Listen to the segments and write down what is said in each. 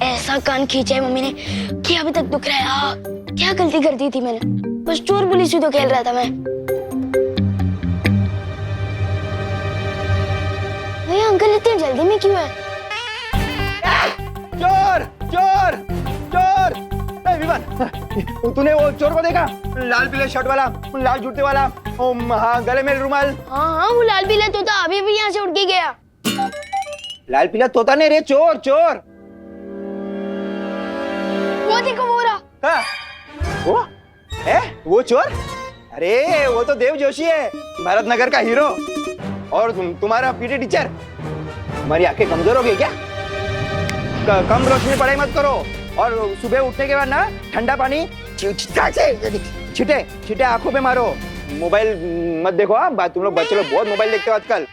ऐसा कान खींचा है मम्मी ने कि अभी तक दुख रहा है। क्या गलती कर दी थी मैंने? बस चोर पुलिस ही तो खेल रहा था मैं। भैया अंकल इतनी जल्दी में क्यों है? चोर चोर चोर! विवान, तूने वो चोर को देखा? लाल पीले शर्ट वाला, लाल जूते वाला, हाँ गले में रुमाल। हाँ वो लाल पीला तोता अभी भी यहाँ से उड़ के गया। लाल पीला तोता नहीं रे, चोर चोर। वो देखो वो रहा। हाँ, वो चोर? अरे वो तो देव जोशी है, भारत नगर का हीरो। और तुम्हारा पीटी टीचर। तुम्हारी आंखें कमजोर हो गई क्या? कम रोशनी में पढ़ाई मत करो, और सुबह उठने के बाद ना ठंडा पानी छिटे छिटे आंखों पे मारो। मोबाइल मत देखो। हाँ, तुम लोग बच्चे लोग बहुत मोबाइल देखते हो आजकल।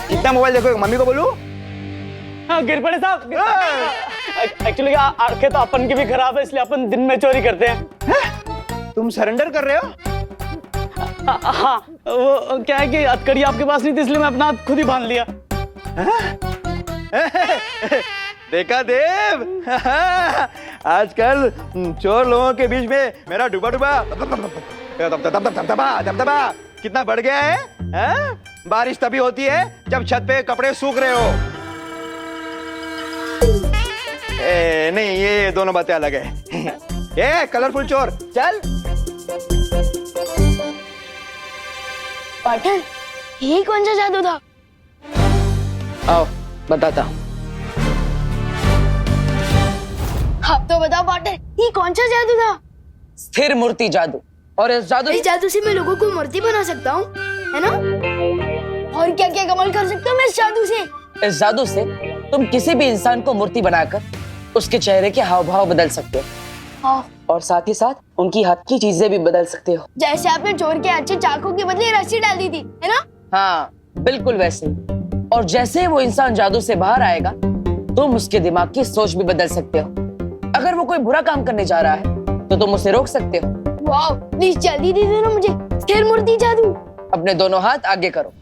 कितना मोबाइल देखो? मम्मी को बोलूं? हाँ गिरपड़े साहब, एक्चुअली आंखें तो अपन की भी खराब है, इसलिए अपन दिन में चोरी करते हैं। तुम सरेंडर कर रहे हो? हाँ, वो क्या है कि हथकड़ी आपके पास नहीं थी, इसलिए मैं अपना हाथ खुद ही बांध लिया। देखा देव, आजकल चोर लोगों के बीच में मेरा डूबा दबदबा कितना बढ़ गया है? बारिश तभी होती है जब छत पे कपड़े सूख रहे हो। नहीं, ये दोनों बातें अलग है। ये कलरफुल चोर, चल। पाठन, ये कौन सा जादू था? आओ बताता हूँ। आप तो बताओ पाठन, ये कौन सा जादू था? स्थिर मूर्ति जादू। और इस जादू से मैं लोगों को मूर्ति बना सकता हूँ, है ना? और क्या क्या कमाल कर सकता हूँ मैं इस जादू से? इस जादू से तुम किसी भी इंसान को मूर्ति बनाकर उसके चेहरे के हाव भाव बदल सकते हो। हाँ। और साथ ही साथ उनकी हाथ की चीजें भी बदल सकते हो। जैसे आपने चोर के अच्छे चाकू के बदले रस्सी डाल दी थी, है ना? हाँ बिल्कुल वैसे। और जैसे ही वो इंसान जादू से बाहर आएगा, तुम उसके दिमाग की सोच भी बदल सकते हो। अगर वो कोई बुरा काम करने जा रहा है तो तुम उसे रोक सकते हो। वाह, प्लीज जल्दी दे देना मुझे स्थिर मूर्ति जादू। अपने दोनों हाथ आगे करो।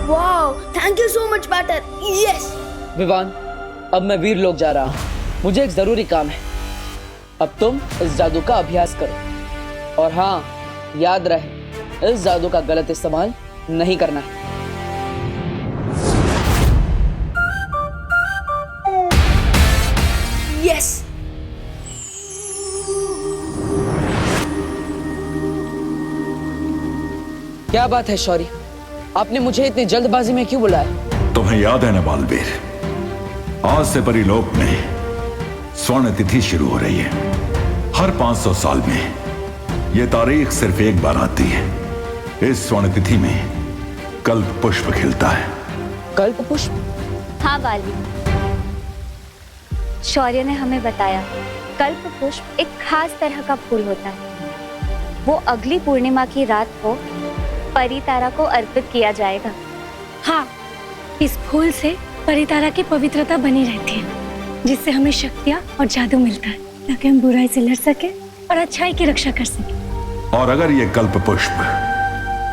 वाह, thank you so much batter. Yes. Vivaan, अब मैं वीर लोग जा रहा हूँ, मुझे एक जरूरी काम है। अब तुम इस जादू का अभ्यास करो, और हाँ याद रहे, इस जादू का गलत इस्तेमाल नहीं करना है। यस। क्या बात है शौर्य, आपने मुझे इतनी जल्दबाजी में क्यों बुलाया? तुम्हें याद है ना बालवीर, आज से परिलोक में स्वर्ण तिथि शुरू हो रही है। हर 500 साल में यह तारीख सिर्फ एक बार आती है। इस स्वर्ण तिथि में कल्प पुष्प खिलता है। कल्प पुष्प? हाँ बाली, शौर्य ने हमें बताया कल्प पुष्प एक खास तरह का फूल होता है। वो अगली पूर्णिमा की रात को परितारा को अर्पित किया जाएगा। हाँ, इस फूल से परितारा की पवित्रता बनी रहती है, जिससे हमें शक्तियाँ और जादू मिलता है, ताकि हम बुराई से लड़ सके और अच्छाई की रक्षा कर सके। और अगर ये कल्प पुष्प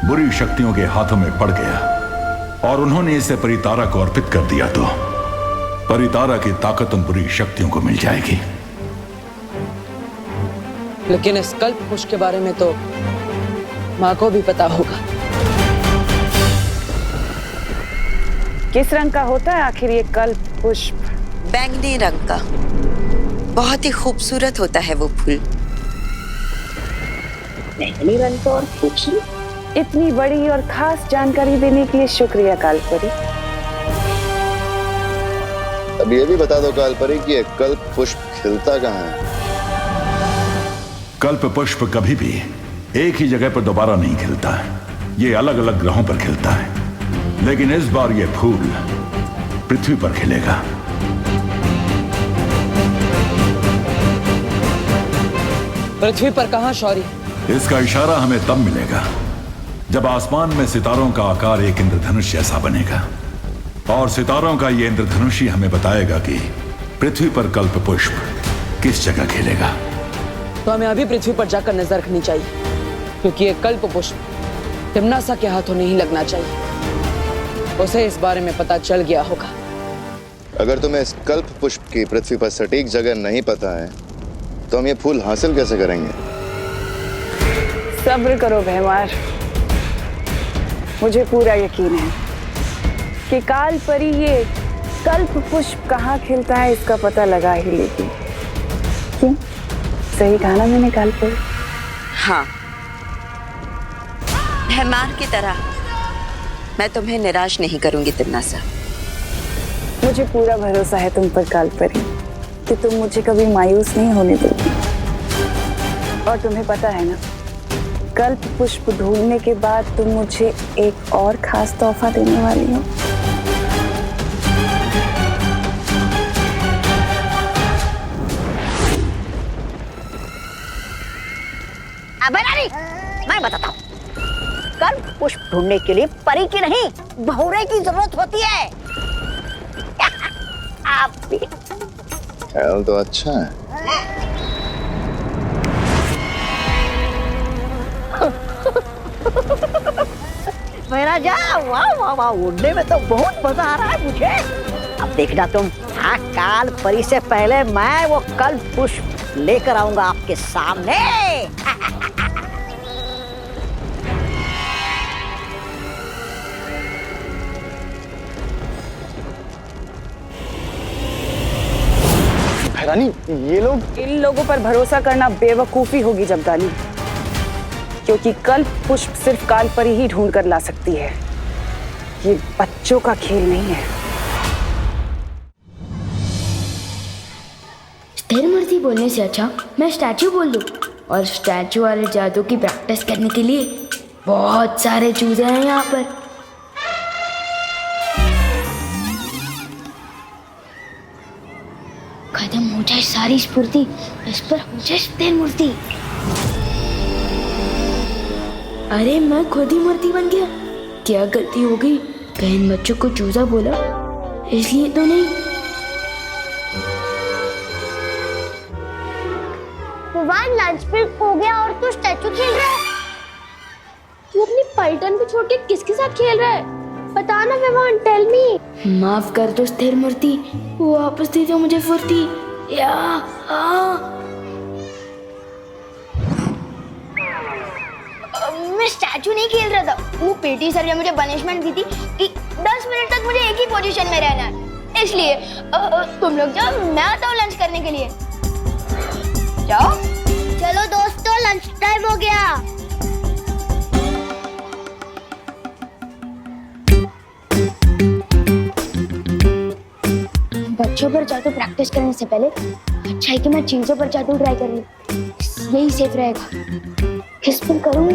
बुरी शक्तियों के हाथों में पड़ गया और उन्होंने इसे परितारा को अर्पित कर दिया, तो परितारा की ताकत उन बुरी शक्तियों को मिल जाएगी। लेकिन इस कल्प पुष्प के बारे में तो माँ को भी पता होगा। किस रंग का होता है आखिर ये कल्प पुष्प? बैंगनी रंग का। बहुत ही खूबसूरत होता है वो फूल। बैंगनी रंग का और खूबसूरत। इतनी बड़ी और खास जानकारी देने के लिए शुक्रिया कालपरी। अब ये भी बता दो कालपरी कि ये कल्प पुष्प खिलता कहाँ है? कल्प पुष्प कभी भी एक ही जगह पर दोबारा नहीं खिलता है। ये अलग अलग ग्रहों पर खिलता है, लेकिन इस बार ये फूल पृथ्वी पर खिलेगा। पृथ्वी पर कहाँ शौर्य? इसका इशारा हमें तब मिलेगा जब आसमान में सितारों का आकार एक इंद्रधनुष जैसा बनेगा और सितारों का ये इंद्रधनुष ही हमें बताएगा कि पृथ्वी पर कल्प पुष्प किस जगह खिलेगा। तो हमें अभी पृथ्वी पर जाकर नजर रखनी चाहिए, क्योंकि ये कल्प पुष्प तिम्नासा के हाथों नहीं लगना चाहिए। उसे इस बारे में पता चल गया होगा। अगर तुम्हें इस कल्प पुष्प की पृथ्वी पर सटीक जगह नहीं पता है तो हम ये फूल हासिल कैसे करेंगे? सब्र करो भैमार, मुझे पूरा यकीन है कि काल परी ये कल्प पुष्प कहाँ खिलता है इसका पता लगा ही लेगी। क्यों? सही कहा ना मैंने काल परी? हाँ, भैमार की तरह मैं तुम्हें निराश नहीं करूंगी तिम्नासा। मुझे पूरा भरोसा है तुम पर काल परी कि तुम मुझे कभी मायूस नहीं होने दोगी। और तुम्हें पता है ना, कल्प पुष्प ढूंढने के बाद तुम मुझे एक और खास तोहफा देने वाली हो। अबे नानी, मैं बताता हूँ। कल्प पुष्प ढूंढने के लिए परी की नहीं, बहुरे की जरूरत होती है। आप भी ख्याल तो अच्छा है। मेरा जा, वाह वाह वाह, उड़ने में तो बहुत मजा आ रहा है मुझे। अब देखना तुम, हाँ, काल परी से पहले मैं वो कल्प पुष्प लेकर आऊंगा आपके सामने। रानी, ये लोग इन लोगों पर भरोसा करना बेवकूफी होगी जमदानी, क्योंकि कल्प पुष्प सिर्फ काल परी ही ढूंढ कर ला सकती है। ये बच्चों का खेल नहीं है। स्थिर मूर्ति बोलने से अच्छा मैं स्टैचू बोल दूं, और स्टैचू वाले जादू की प्रैक्टिस करने के लिए बहुत सारे चूजे हैं यहाँ पर। खत्म हो जाए सारी स्फूर्ति, इस पर हो जाए स्थिर मूर्ति। अरे मैं खुद ही मूर्ति बन गया। क्या गलती हो गई? कहीं इन बच्चों को चूजा बोला इसलिए तो नहीं। विवान लंच ब्रेक हो गया और तू स्टैचू खेल रहा है। तू अपनी पलटन को छोड़ के किसके साथ खेल रहा है? बता ना विवान, टेल मी। माफ कर दो स्थिर मूर्ति, वापस दे दो मुझे फुर्ती। या मैं स्टैचू नहीं खेल रहा था। वो पीटी सर ने मुझे पनिशमेंट दी थी कि 10 मिनट तक मुझे एक ही पोजीशन में रहना है। इसलिए तुम लोग जाओ, मैं आता हूँ लंच करने के लिए। जाओ। चलो दोस्तों, लंच टाइम हो गया। बच्चों पर जादू प्रैक्टिस करने से पहले अच्छा है कि मैं चीजों पर जादू ट्राई कर लूं, यही सेफ रहेगा। किस पर करूं?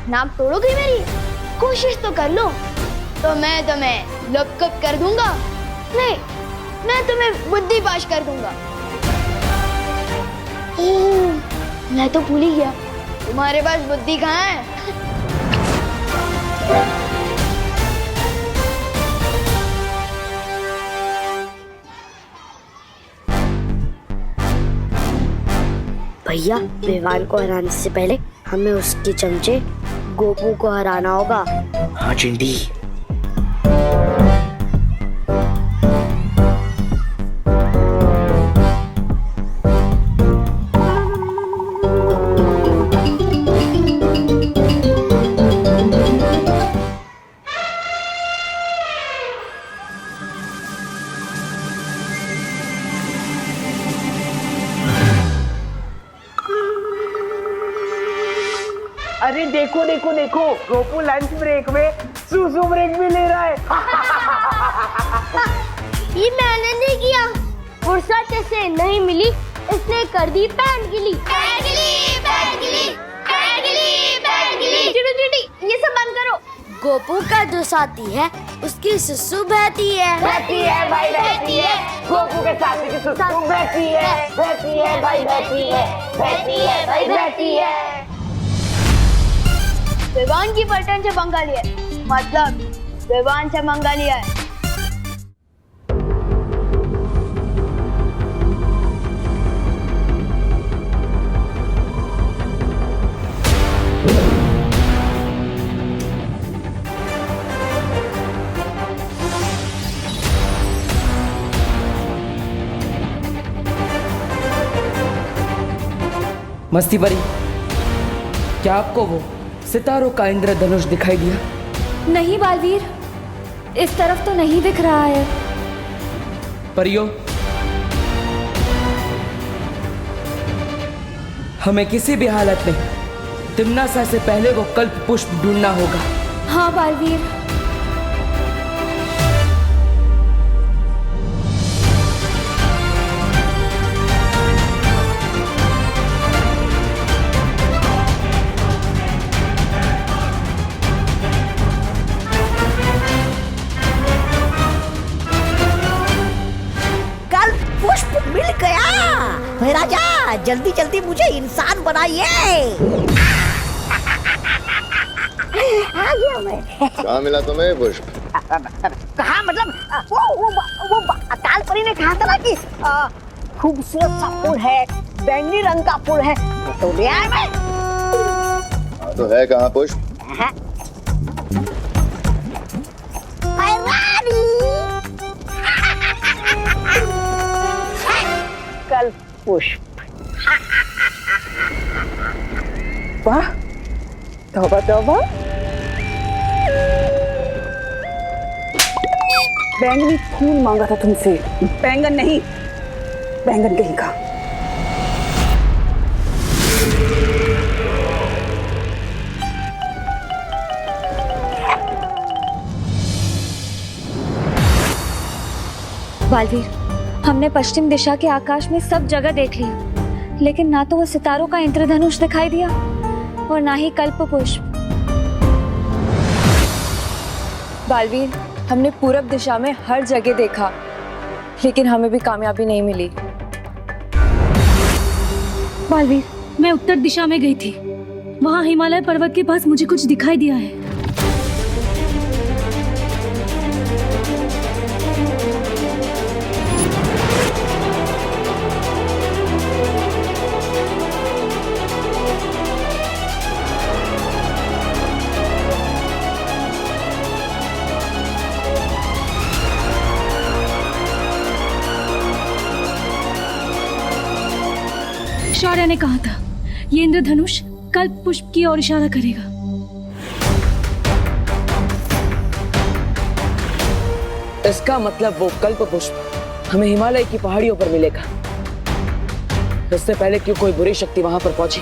नाक तोड़ोगी मेरी? कोशिश तो कर लो, तो मैं तुम्हें लपकप कर दूंगा। नहीं, मैं तुम्हें बुद्धि पाश कर दूंगा। मैं तो भूल ही गया, तुम्हारे पास बुद्धि कहाँ है? भैया, विवान को हराने से पहले हमें उसके चमचे गोपू को हराना होगा। हाँ चिंटी। अरे अरे देखो देखो देखो, गोपू लंच ब्रेक में सुसु ब्रेक भी ले रहा है। ये मैंने नहीं किया, फुर्सत से नहीं मिली इसने कर दी पैंट गिली। ये सब बंद करो। गोपू का जो साथी है उसकी सुसु बहती है। बहती है भाई बहती है, गोपू के साथी की सुसु बहती है भाई बहती है भाई बहती है। विवान की पलटन से पंगा लिया, मतलब विवान से मंगा लिया है। मस्ती परी, क्या आपको वो सितारों का इंद्रधनुष दिखाई दिया? नहीं बालवीर, इस तरफ तो नहीं दिख रहा है। परियों, हमें किसी भी हालत में तिम्नासा से पहले वो कल्प पुष्प ढूंढना होगा। हाँ बालवीर। राजा जल्दी जल्दी मुझे इंसान बनाइए। आ गया मैं। कहाँ मिला तुम्हें पुष्प? कहाँ मतलब वो अकाल परी ने कहा था ना कि खूबसूरत सा फूल है, बैंगनी रंग का फूल है, तो ले आया मैं। तो है कहाँ पुष्प? कल्प पुष्प। वाह, तौबा तौबा। बैंगनी फूल मांगा था तुमसे, बैंगन नहीं, बैंगन कहीं का। बालवीर, हमने पश्चिम दिशा के आकाश में सब जगह देख लिया, लेकिन ना तो वो सितारों का इंद्रधनुष दिखाई दिया और ना ही कल्प पुष्प। बालवीर, हमने पूरब दिशा में हर जगह देखा, लेकिन हमें भी कामयाबी नहीं मिली। बालवीर, मैं उत्तर दिशा में गई थी, वहाँ हिमालय पर्वत के पास मुझे कुछ दिखाई दिया है। शौर्य ने कहा था ये इंद्रधनुष कल्प पुष्प की ओर इशारा करेगा। इसका मतलब वो कल्प पुष्प हमें हिमालय की पहाड़ियों पर मिलेगा। इससे पहले क्यों कोई बुरी शक्ति वहां पर पहुंचे,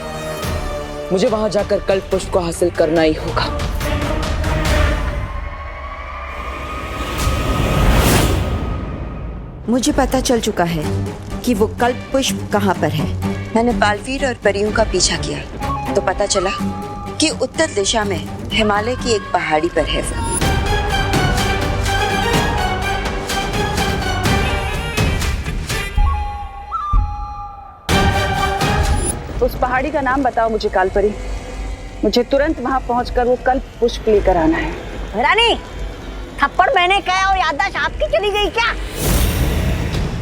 मुझे वहां जाकर कल्प पुष्प को हासिल करना ही होगा। मुझे पता चल चुका है कि वो कल्प पुष्प कहाँ पर है। मैंने बालवीर और परियों का पीछा किया तो पता चला कि उत्तर दिशा में हिमालय की एक पहाड़ी पर है वो। उस पहाड़ी का नाम बताओ मुझे कालपरी, मुझे तुरंत वहां पहुंचकर वो कल्प पुष्प लेकर आना है। रानी, थप्पड़ मैंने कहा और याददाश्त आपकी चली गई क्या?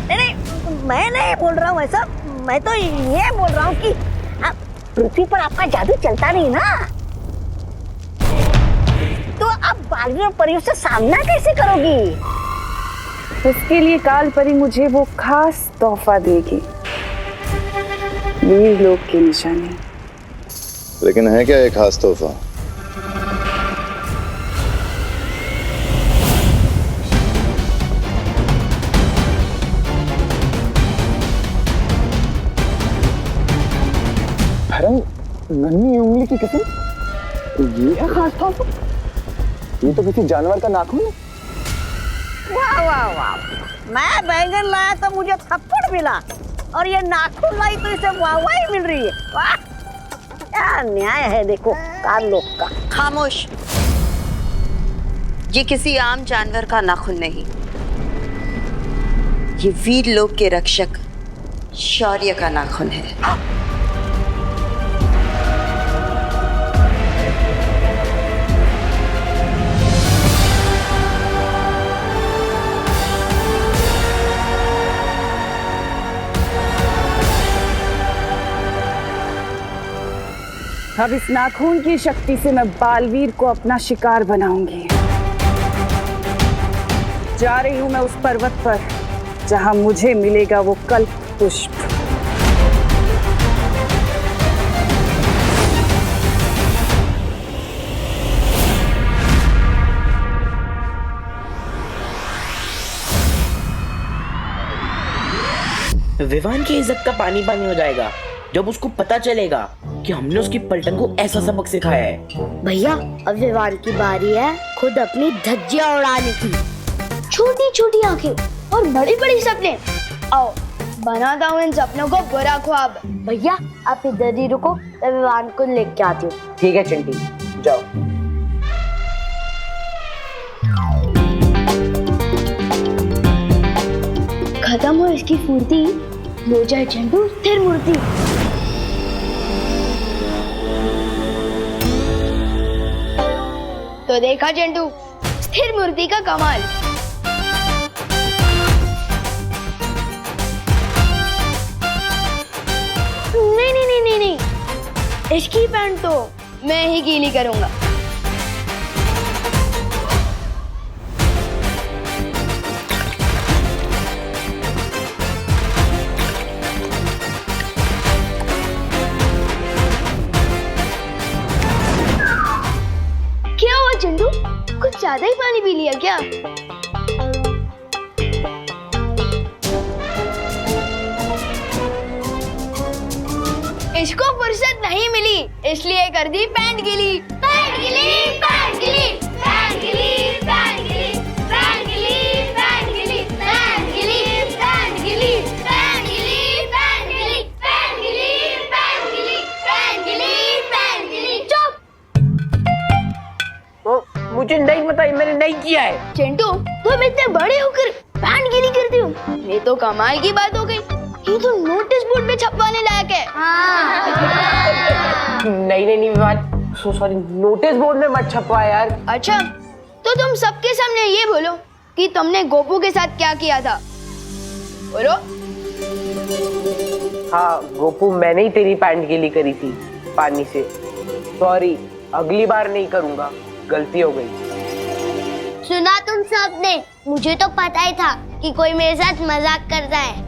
नहीं, मैं नहीं बोल रहा हूँ ऐसा, मैं तो ये बोल रहा हूँ कि पृथ्वी पर आपका जादू चलता नहीं ना, तो आप बालवीर और परियों से सामना कैसे करोगी? उसके लिए कालपरी मुझे वो खास तोहफा देगी, वीर लोक की निशानी। लेकिन है क्या एक खास तोहफा? नन्ही उंगली की कसम, ये क्या खास था? ये तो किसी जानवर का नाखून है। वाह वाह वाह, मैं बैंगन लाया तो मुझे थप्पड़ मिला और ये नाखून लाई तो इसे वाह मिल रही है। वाह, क्या न्याय है देखो काल लोग का। खामोश। ये किसी आम जानवर का नाखून नहीं, ये वीर लोक के रक्षक शौर्य का नाखून है। अब इस नाखून की शक्ति से मैं बालवीर को अपना शिकार बनाऊंगी। जा रही हूं मैं उस पर्वत पर जहां मुझे मिलेगा वो कल्प पुष्प। विवान की इज्जत का पानी पानी हो जाएगा जब उसको पता चलेगा कि हमने उसकी पलटन को ऐसा सबक सिखाया है। भैया अब विवान की बारी है खुद अपनी धज्जियां उड़ाने की। छोटी छोटी आंखें और बड़ी बड़ी सपने। आओ बनाता हूँ इन सपनों को बुरा ख्वाब। भैया आप इधर ही रुको, मैं विवान को लेके आती हूँ। ठीक है चिंटी, जाओ। खत्म हो इसकी फुर्ती, हो जाए चंदू स्थिर मूर्ति। तो देखा चंदू स्थिर मूर्ति का कमाल। नहीं नहीं नहीं नहीं नहीं, इसकी पैंट तो मैं ही गीली करूंगा। क्या हुआ चंदू, कुछ ज्यादा ही पानी पी लिया क्या? इसको फुर्सत नहीं मिली इसलिए कर दी पैंट गीली। पैंट गीली, पैंट गीली, पैंट गीली, पैंट गीली, पैंट गीली, पैंट गीली, पैंट गीली, पैंट गीली, पैंट गीली, पैंट गीली, पैंट गीली, पैंट गीली, पैंट गीली, पैंट गीली। चुप। मुझे नहीं पता, मैंने नहीं किया है। चिंटू तुम इतने बड़े होकर पैंट गीली करते हो, ये तो कमाल की बात हो गई। ये तो नोटिस बोर्ड पे छपवाने लायक है। नहीं नहीं नहीं Vivaan, so sorry, notice board में मत छपवा यार। अच्छा तो तुम सबके सामने ये बोलो कि तुमने गोपू के साथ क्या किया था, बोलो। हाँ गोपू, मैंने ही तेरी पैंट गीली करी थी पानी से। सॉरी, अगली बार नहीं करूंगा, गलती हो गई। सुना तुम सबने, मुझे तो पता ही था कि कोई मेरे साथ मजाक करता है।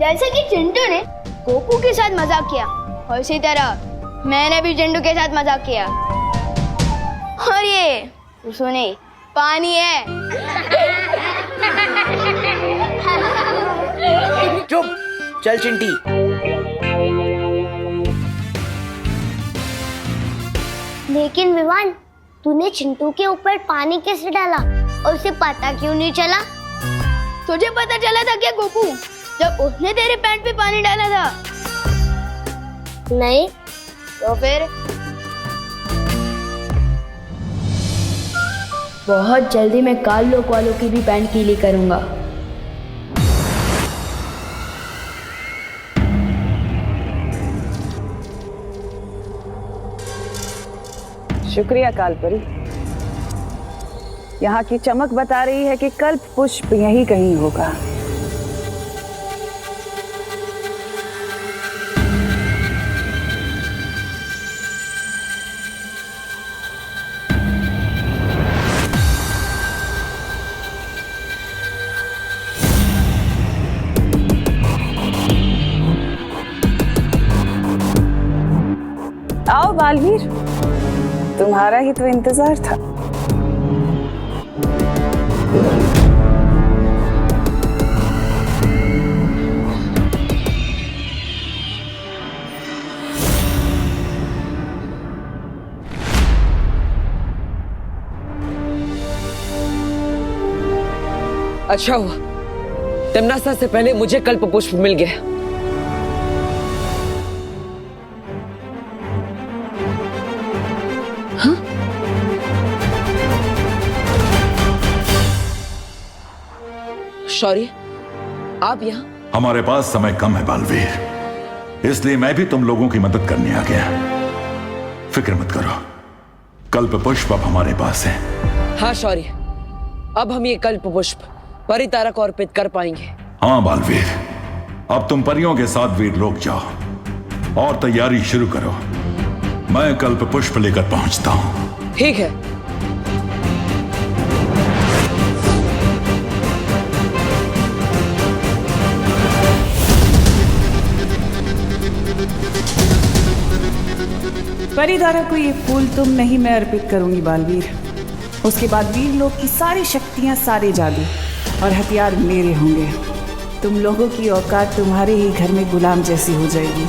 जैसे कि चिंटू ने गोपू के साथ मजाक किया और इसी तरह मैंने भी चिंटू के साथ मजाक किया। और ये सुने पानी है। चुप, चल चिंटी। लेकिन विवान, तूने चिंटू के ऊपर पानी कैसे डाला और उसे पता क्यों नहीं चला? तुझे पता चला था क्या गोपू, जब उसने तेरे पैंट पे पानी डाला था? नहीं तो फिर? बहुत जल्दी मैं काल लोक वालों की भी पैंट गीली करूंगा। शुक्रिया कालपरी। यहाँ की चमक बता रही है कि कल्प पुष्प यहीं कहीं होगा। आओ बालवीर, तुम्हारा ही तो इंतजार था। अच्छा हुआ तिम्नासा से पहले मुझे कल्प पुष्प मिल गया। हाँ? शौर्य, आप यहाँ? हमारे पास समय कम है बालवीर, इसलिए मैं भी तुम लोगों की मदद करने आ गया। फिक्र मत करो, कल्प पुष्प अब हमारे पास है। हाँ शौर्य, अब हम ये कल्प पुष्प परितारा को अर्पित कर पाएंगे। हाँ बालवीर, अब तुम परियों के साथ वीर लोग जाओ और तैयारी शुरू करो। मैं कल्प पुष्प लेकर पहुंचता हूं। ठीक है। परितारा को ये फूल तुम नहीं, मैं अर्पित करूंगी बालवीर। उसके बाद वीर लोग की सारी शक्तियां, सारे जादू और हथियार मेरे होंगे। तुम लोगों की औकात तुम्हारे ही घर में गुलाम जैसी हो जाएगी।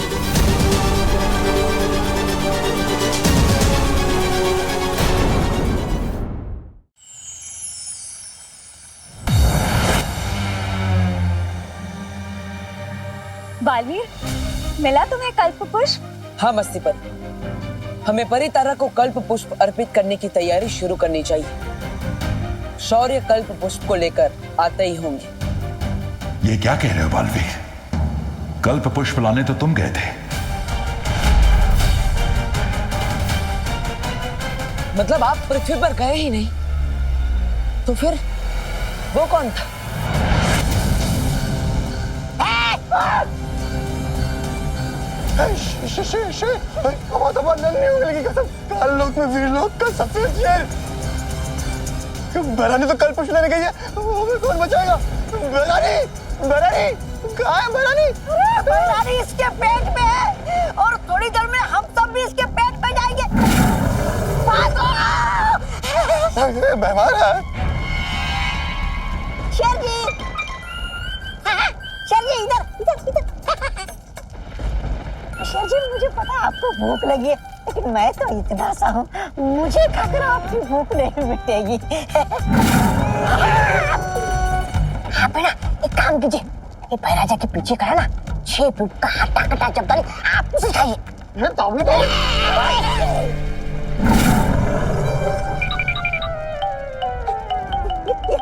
बालवीर, मिला तुम्हें कल्प पुष्प? हाँ मस्ती पर, हमें परितारा को कल्प पुष्प अर्पित करने की तैयारी शुरू करनी चाहिए। शौर्य कल्प पुष्प को लेकर आते ही होंगे। ये क्या कह रहे हो बालवीर? कल्प पुष्प लाने तो तुम गए थे। मतलब आप पृथ्वी पर गए ही नहीं, तो फिर वो कौन था? काल लोक में वीर लोक का सफेद शेर बरानी तो कल पुष्प लेने गई है, हमें कौन बचाएगा? बरानी, बरानी कहाँ है बरानी? बरानी इसके पेट में है और थोड़ी देर में हम सब भी इसके पेट में जाएंगे। बीमार है शेर जी, शेर जी इधर इधर इधर। शेर जी, मुझे पता है आपको भूख लगी है, लेकिन मैं तो इतना सा हूँ, मुझे खाकर आपकी भूख नहीं मिटेगी। हाँ बेटा, एक काम कीजिए, ये बैराजा के पीछे खड़ा ना 6 फुट का हट्टा कट्टा चपताली, आप उसे खाइए। ये तो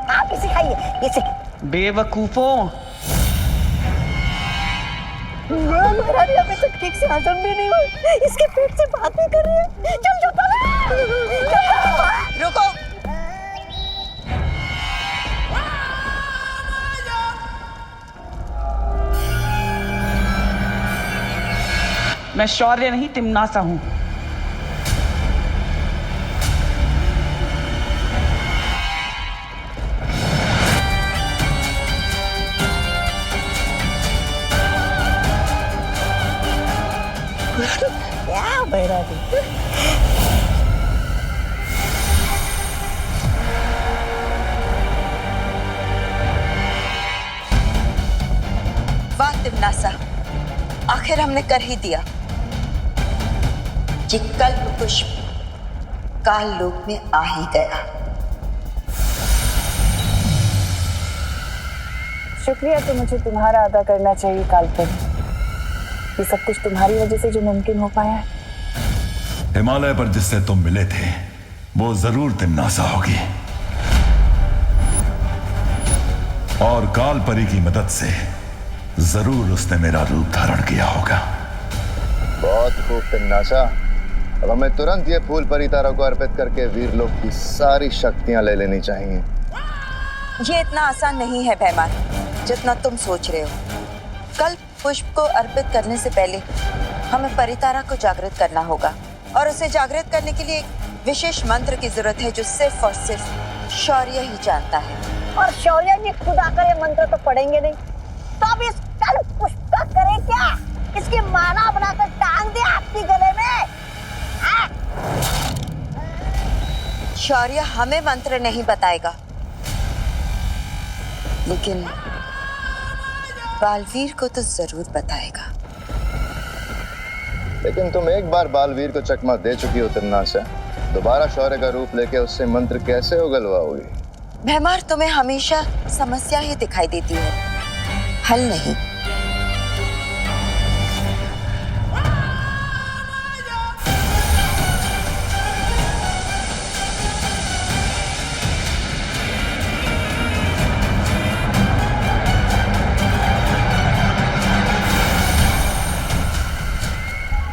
आप इसे खाइए, इसे। बेवकूफों, महारानी अभी तक ठीक से हजम भी नहीं हुई, इसके पेट से बात नहीं कर रही है। चल रुको। मैं शौर्य नहीं तिम्नासा हूं। क्या बैरागी? वाह तिम्नासा, आखिर हमने कर ही दिया। ये कल्प पुष्प काल लोक में आ ही गया। शुक्रिया तो मुझे तुम्हारा अदा करना चाहिए कालपन। ये सब कुछ तुम्हारी वजह से जो मुमकिन हो पाया है। हिमालय पर जिससे तुम मिले थे वो जरूर तिम्नासा होगी, और काल परी की मदद से जरूर उसने मेरा रूप धारण किया होगा। बहुत खूब तिम्नासा। अब हमें तुरंत ये फूल परितारा को अर्पित करके वीर लोग की सारी शक्तियां ले लेनी चाहिए। ये इतना आसान नहीं है भैमान, जितना तुम सोच रहे हो। कल्प पुष्प को अर्पित करने से पहले हमें परितारा को जागृत करना होगा, और उसे जागृत करने के लिए एक विशेष मंत्र की जरूरत है जो सिर्फ और सिर्फ शौर्य ही जानता है। और शौर्य जी खुद आकर ये मंत्र तो पढ़ेंगे नहीं, तो अब इस कल्प पुष्प का करे क्या? इसकी माला बनाकर टांग दे आपके गले में। शौर्य हमें मंत्र नहीं बताएगा, लेकिन बालवीर को तो जरूर बताएगा। लेकिन तुम एक बार बालवीर को चकमा दे चुकी हो तिम्नासा, दोबारा शौर्य का रूप लेके उससे मंत्र कैसे उगलवाओगी? भैमार तुम्हें हमेशा समस्या ही दिखाई देती है, हल नहीं।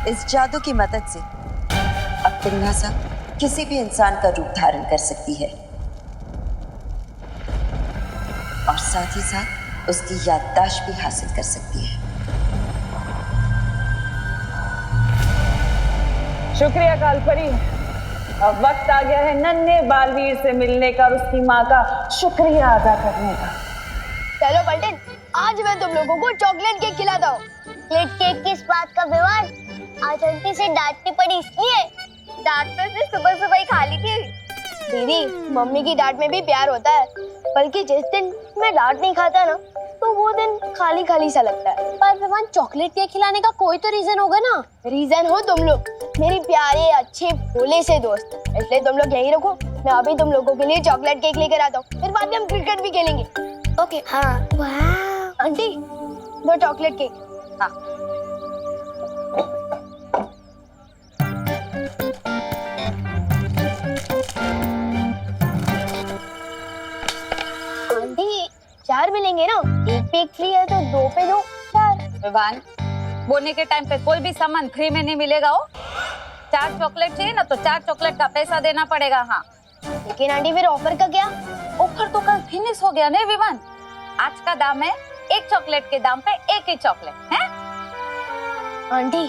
इस जादू की मदद से अब तिम्नासा किसी भी इंसान का रूप धारण कर सकती है और साथ ही साथ उसकी याददाश्त भी हासिल कर सकती है। शुक्रिया कालपरी। अब वक्त आ गया है नन्हे बालवीर से मिलने का और उसकी माँ का शुक्रिया अदा करने का। चलो बल्टन, आज मैं तुम लोगों को चॉकलेट केक खिलाता हूँ। चॉकलेट केक किस बात का विवाद? आज आंटी से डांटनी पड़ी इसलिए? डांट तो उसने सुबह सुबह ही खा ली थी। दीदी, मम्मी की डांट में भी प्यार होता है, बल्कि जिस दिन मैं डांट नहीं खाता ना, तो वो दिन खाली खाली सा लगता है। पर विवान, चॉकलेट केक खिलाने का कोई तो रीजन होगा ना? रीजन हो तुम लोग, मेरी प्यारे अच्छे भोले से दोस्त, इसलिए तुम लोग यही रखो। मैं अभी तुम लोगों के लिए चॉकलेट केक लेकर आता हूँ, फिर बाद में हम क्रिकेट भी खेलेंगे। ओके? हाँ। वाह। आंटी, दो चॉकलेट केक। हाँ। आंटी, 4 मिलेंगे ना? एक पे एक फ्री है तो 2 पे 2 4। विवान, बोने के टाइम पे कोई भी सामान फ्री में नहीं मिलेगा। हो 4 चॉकलेट चाहिए ना तो 4 चॉकलेट का पैसा देना पड़ेगा। हाँ, लेकिन आंटी फिर ऑफर का क्या? ऑफर तो कल फिनिश हो गया ना विवान। आज का दाम है एक चॉकलेट के दाम पे एक ही चॉकलेट है। आंटी,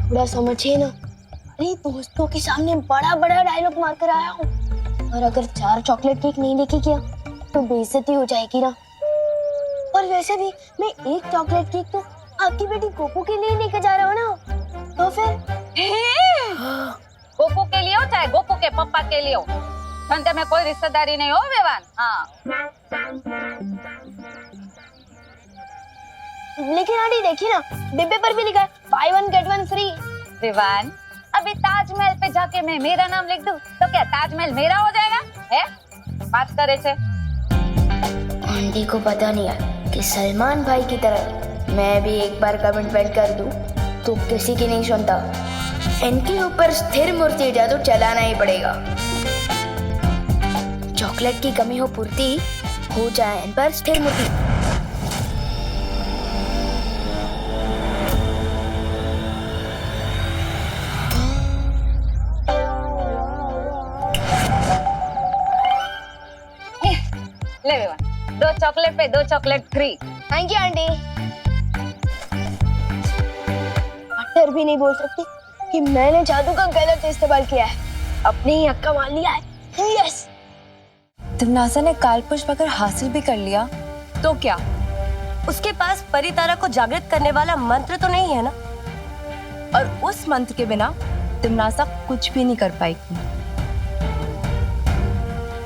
थोड़ा समझिए ना। अरे दोस्तों के सामने बड़ा बड़ा डायलॉग मार कर आया हूँ, और अगर 4 चॉकलेट केक नहीं लेके गया तो बेइज्जती हो जाएगी ना। और वैसे भी मैं एक चॉकलेट केक तो आपकी बेटी गोपू के लिए लेके जा रहा हूँ ना, तो फिर गोपू के लिए हो चाहे गोपू के पापा के लिए हो, धंधे में कोई रिश्तेदारी नहीं हो विवान। हाँ, लेकिन आंटी देखिए ना, डिब्बे पर भी लिखा है बाय 1 गेट 1 फ्री। विवान, अभी ताजमहल पे जाके मैं मेरा नाम लिख दूं तो क्या ताजमहल मेरा हो जाएगा? है बात करे से। आंटी को पता नहीं है कि सलमान भाई की तरह मैं भी एक बार कमिटमेंट कर दूं तो किसी की नहीं सुनता। इनके ऊपर स्थिर मूर्ति जादू चलाना ही पड़ेगा। चॉकलेट की कमी हो पूर्ति, हो जाए इन पर स्थिर मूर्ति। ले विवान, 2 चॉकलेट पे 2 chocolate free. Thank you aunty. Doctor भी नहीं बोल सकती कि मैंने जादू का गलत इस्तेमाल किया है, अपने ही हक का मान लिया है। यस। तिम्नासा ने कालपुष्प अगर हासिल भी कर लिया तो क्या? उसके पास परितारा को जागृत करने वाला मंत्र तो नहीं है ना? और उस मंत्र के बिना तिम्नासा कुछ भी नहीं कर पाएगी।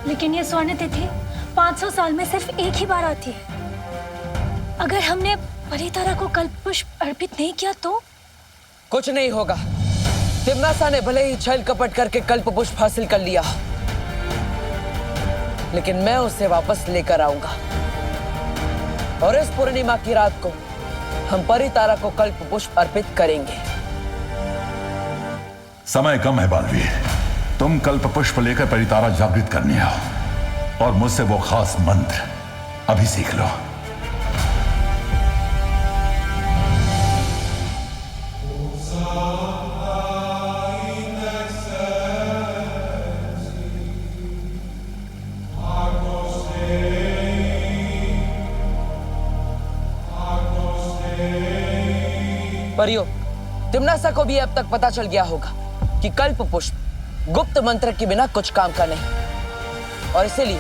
लेकिन ये स्वर्ण तिथि 500 साल में सिर्फ एक ही बार आती है। अगर हमने परितारा को कल्पपुष्प अर्पित नहीं किया तो? कुछ नहीं होगा। तिम्नासा ने भले ही छल कपट करके कल्पपुष्प हासिल कर लिया, लेकिन मैं उसे वापस लेकर आऊंगा। और इस पूर्णिमा की रात को हम परितारा को कल्पपुष्प अर्पित करेंगे। समय कम है बालवीर, तुम कल्पपुष्प लेकर परितारा जागृत करने आओ और मुझसे वो खास मंत्र अभी सीख लो। परियो, तिम्नासा को भी अब तक पता चल गया होगा कि कल्पपुष्प गुप्त मंत्र के बिना कुछ काम का नहीं, और इसीलिए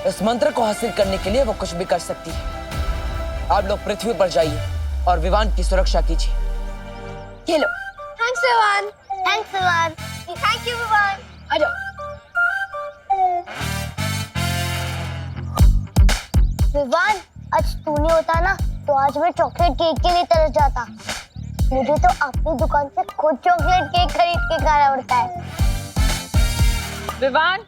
इस मंत्र को हासिल करने के लिए वो कुछ भी कर सकती है। आप लोग पृथ्वी पर जाइए और विवान की सुरक्षा कीजिए। ये लो। Thanks Vivaan. Thanks Vivaan. Thank you Vivaan. आ जाओ। विवान, आज तू नहीं होता ना तो आज मैं चॉकलेट केक के लिए तरस जाता। मुझे तो अपनी दुकान से खुद चॉकलेट केक खरीद के खाना पड़ता है। विवान,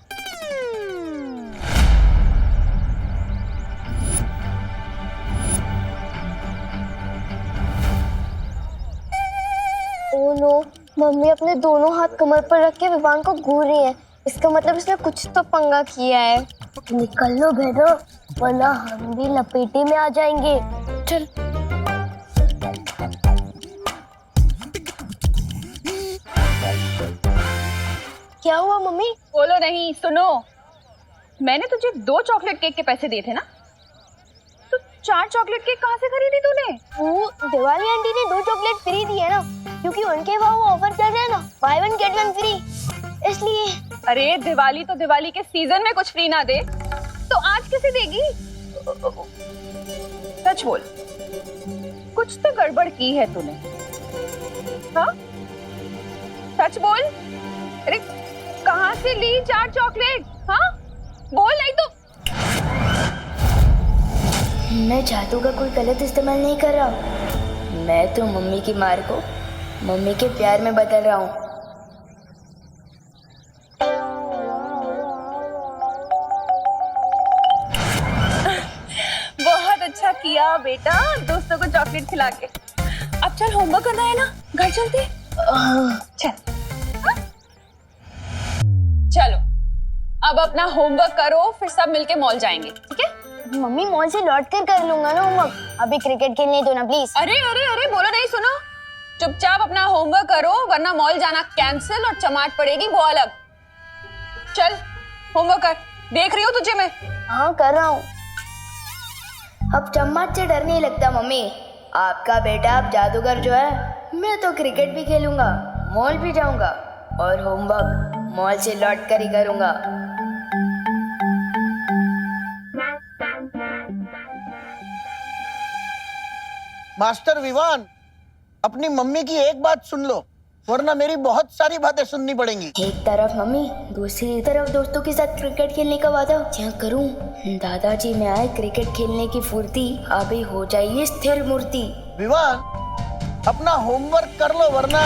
ओह नो, मम्मी अपने दोनों हाथ कमर पर रख के विवान को घूर रही है। इसका मतलब इसने कुछ तो पंगा किया है। निकल लो बेटो, वरना हम भी लपेटे में आ जाएंगे। चल। क्या हुआ मम्मी? बोलो नहीं, सुनो। मैंने तुझे 2 चॉकलेट केक के पैसे दिए थे ना, तो 4 चॉकलेट केक कहाँ से खरीदी तूने? वो दिवाली आंटी ने 2 चॉकलेट फ्री दिए ना, क्योंकि उनके वहाँ वो ऑफर चल रहा है ना, बाय 1 गेट 1 फ्री, इसलिए। अरे दिवाली तो दिवाली के सीजन में कुछ फ्री ना दे तो आज कैसे देगी? सच बोल, कुछ तो गड़बड़ की है तूने। हाँ, सच बोल। अरे कहाँ से ली 4 चॉकलेट? हाँ बोल, नहीं तो। मैं जादू का कोई गलत इस्तेमाल नहीं कर रहा हूँ। मैं तो मम्मी की मार को मम्मी के प्यार में बदल रहा हूँ। बहुत अच्छा किया बेटा, दोस्तों को चॉकलेट खिला के। अब चल, होमवर्क करना है ना, घर चलते। चल। हाँ? चलो अब अपना होमवर्क करो, फिर सब मिलके मॉल जाएंगे, ठीक है? मम्मी मॉल से लौट कर लूंगा ना होमवर्क, अभी क्रिकेट खेलने दो ना प्लीज। अरे अरे अरे, बोलो नहीं, सुनो। चुपचाप अपना होमवर्क करो, वरना मॉल जाना कैंसिल और चमाट पड़ेगी वो अलग। चल होमवर्क कर, देख रही हो तुझे मैं। हाँ कर रहा हूँ। अब चम्मच से डर नहीं लगता मम्मी। आपका बेटा अब जादूगर जो है, मैं तो क्रिकेट भी खेलूंगा, मॉल भी जाऊंगा और होमवर्क मॉल से लौट कर ही करूंगा। मास्टर विवान, अपनी मम्मी की एक बात सुन लो, वरना मेरी बहुत सारी बातें सुननी पड़ेंगी। एक तरफ मम्मी, दूसरी तरफ दोस्तों के साथ क्रिकेट खेलने का वादा क्या करूं? दादाजी में आए क्रिकेट खेलने की फुर्ती, अभी हो जाएगी स्थिर मूर्ति। विवान, अपना होमवर्क कर लो, वरना।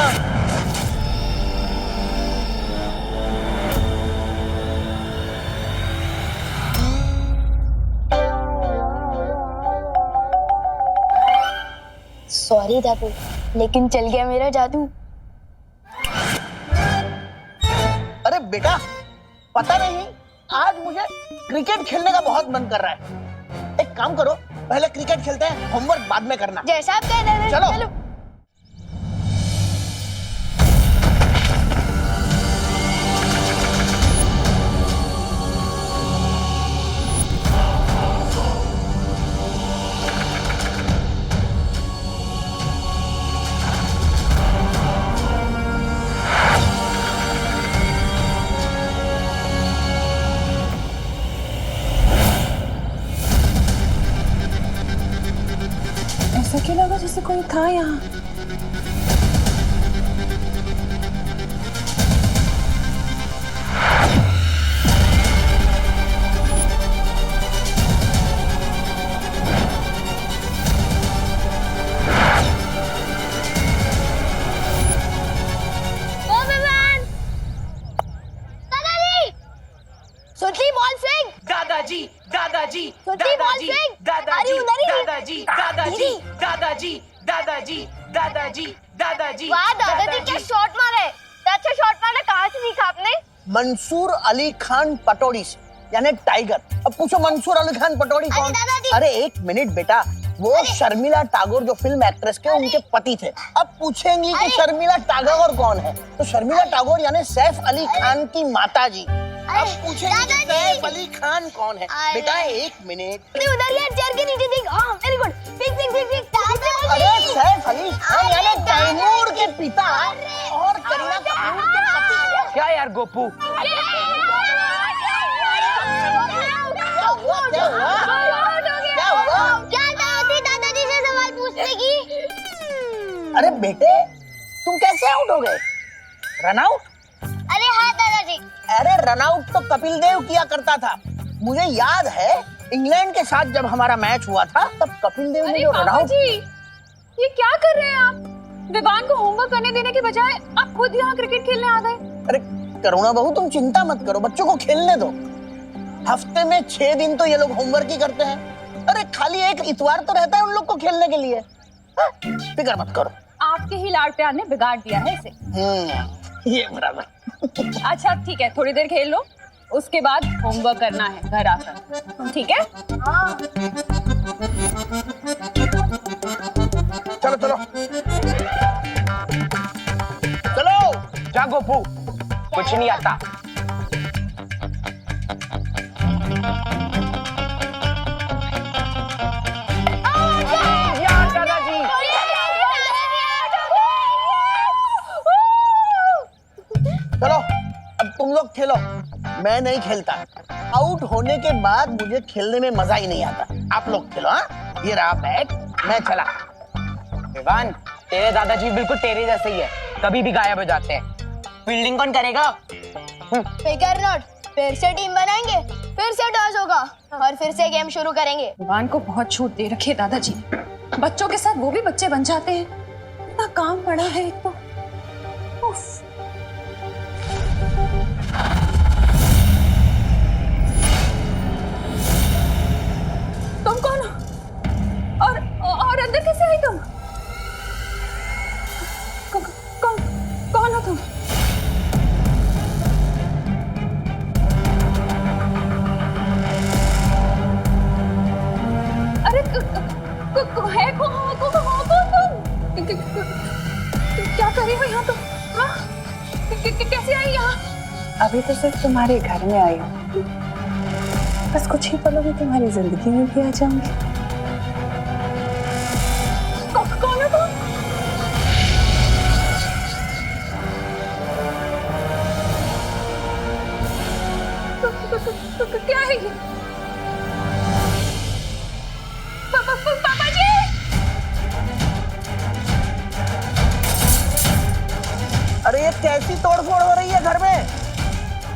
सॉरी दादू, लेकिन चल गया मेरा जादू। अरे बेटा, पता नहीं, आज मुझे क्रिकेट खेलने का बहुत मन कर रहा है। एक काम करो, पहले क्रिकेट खेलते हैं, होमवर्क बाद में करना। जैसा आप कह रहे हैं। चलो। ऐसा क्यों लगा जैसे कोई था यहाँ? दादाजी, दादाजी, दादाजी, दादाजी, दादाजी, दादाजी, दादाजी, दादाजी, दादाजी, दादाजी। वाह दादाजी, क्या शॉट मारे! अच्छा शॉट मारना कहाँ से सीखा आपने? मंसूर अली खान पटौड़ी से, यानी टाइगर। अब पूछो मंसूर अली खान पटौड़ी कौन? अरे एक मिनट बेटा, वो शर्मिला टैगोर जो फिल्म एक्ट्रेस के उनके पति थे। अब पूछेंगी कि शर्मिला टैगोर कौन है, तो शर्मिला टैगोर यानी सैफ अली खान की माता जी। अब पूछेंगे सैफ अली खान कौन है। बेटा एक मिनट, उधर यार चेयर के नीचे देख। हाँ very good, pick pick pick pick. अरे सैफ अली खान यानी तैमूर के पिता और करीना कपूर के पति। क्या यार गोपू, दादाजी से सवाल पूछने की। अरे बेटे, तुम कैसे आउट हो गए? Run out? अरे हाँ दादाजी। अरे रन आउट तो कपिल देव किया करता था। मुझे याद है इंग्लैंड के साथ जब हमारा मैच हुआ था, तब कपिल देव ने जो रन आउट। ये क्या कर रहे हैं आप? विवान को होमवर्क करने देने के बजाय आप खुद यहाँ क्रिकेट खेलने आ गए। अरे मत करो ना बहू, तुम चिंता मत करो, बच्चों को खेलने दो। हफ्ते में 6 दिन तो ये लोग होमवर्क ही करते हैं। अरे खाली एक इतवार तो रहता है उन लोग को खेलने के लिए। फिक्र मत करो। आपके ही लाड़ प्यार ने बिगाड़ दिया है इसे। ये बराबर। अच्छा ठीक है, थोड़ी देर खेल लो, उसके बाद होमवर्क करना है घर आकर, ठीक है? हाँ। चलो चलो चलो। जा गोपू, कुछ नहीं आता। चलो अब तुम लोग खेलो, मैं नहीं खेलता। आउट होने के बाद मुझे खेलने में मजा ही नहीं आता। आप लोग खेलो। हाँ, ये रहा बैट, मैं चला। विवान, तेरे दादाजी बिल्कुल तेरे जैसे ही है, कभी भी गायब हो जाते हैं। फील्डिंग कौन करेगा? फिकर नॉट, फिर से टीम बनाएंगे, फिर से टॉस होगा और फिर से गेम शुरू करेंगे। विवान को बहुत छूट दे रखी है दादाजी, बच्चों के साथ वो भी बच्चे बन जाते हैं। इतना काम पड़ा है एक तो। उफ। तुम कौन हो? और अंदर कैसे आई तुम? कौन हो तुम? अरे है कौन तुम? क्या कर रही हो यहाँ तुम? हाँ? कैसे आई यहाँ? अभी तो सिर्फ तुम्हारे घर में आई हूँ, बस कुछ ही पलों में तुम्हारी जिंदगी में भी आ जाऊंगी। कौन हो तुम? क्या है ये? पापा जी! अरे ये कैसी तोड़फोड़ हो रही है घर में?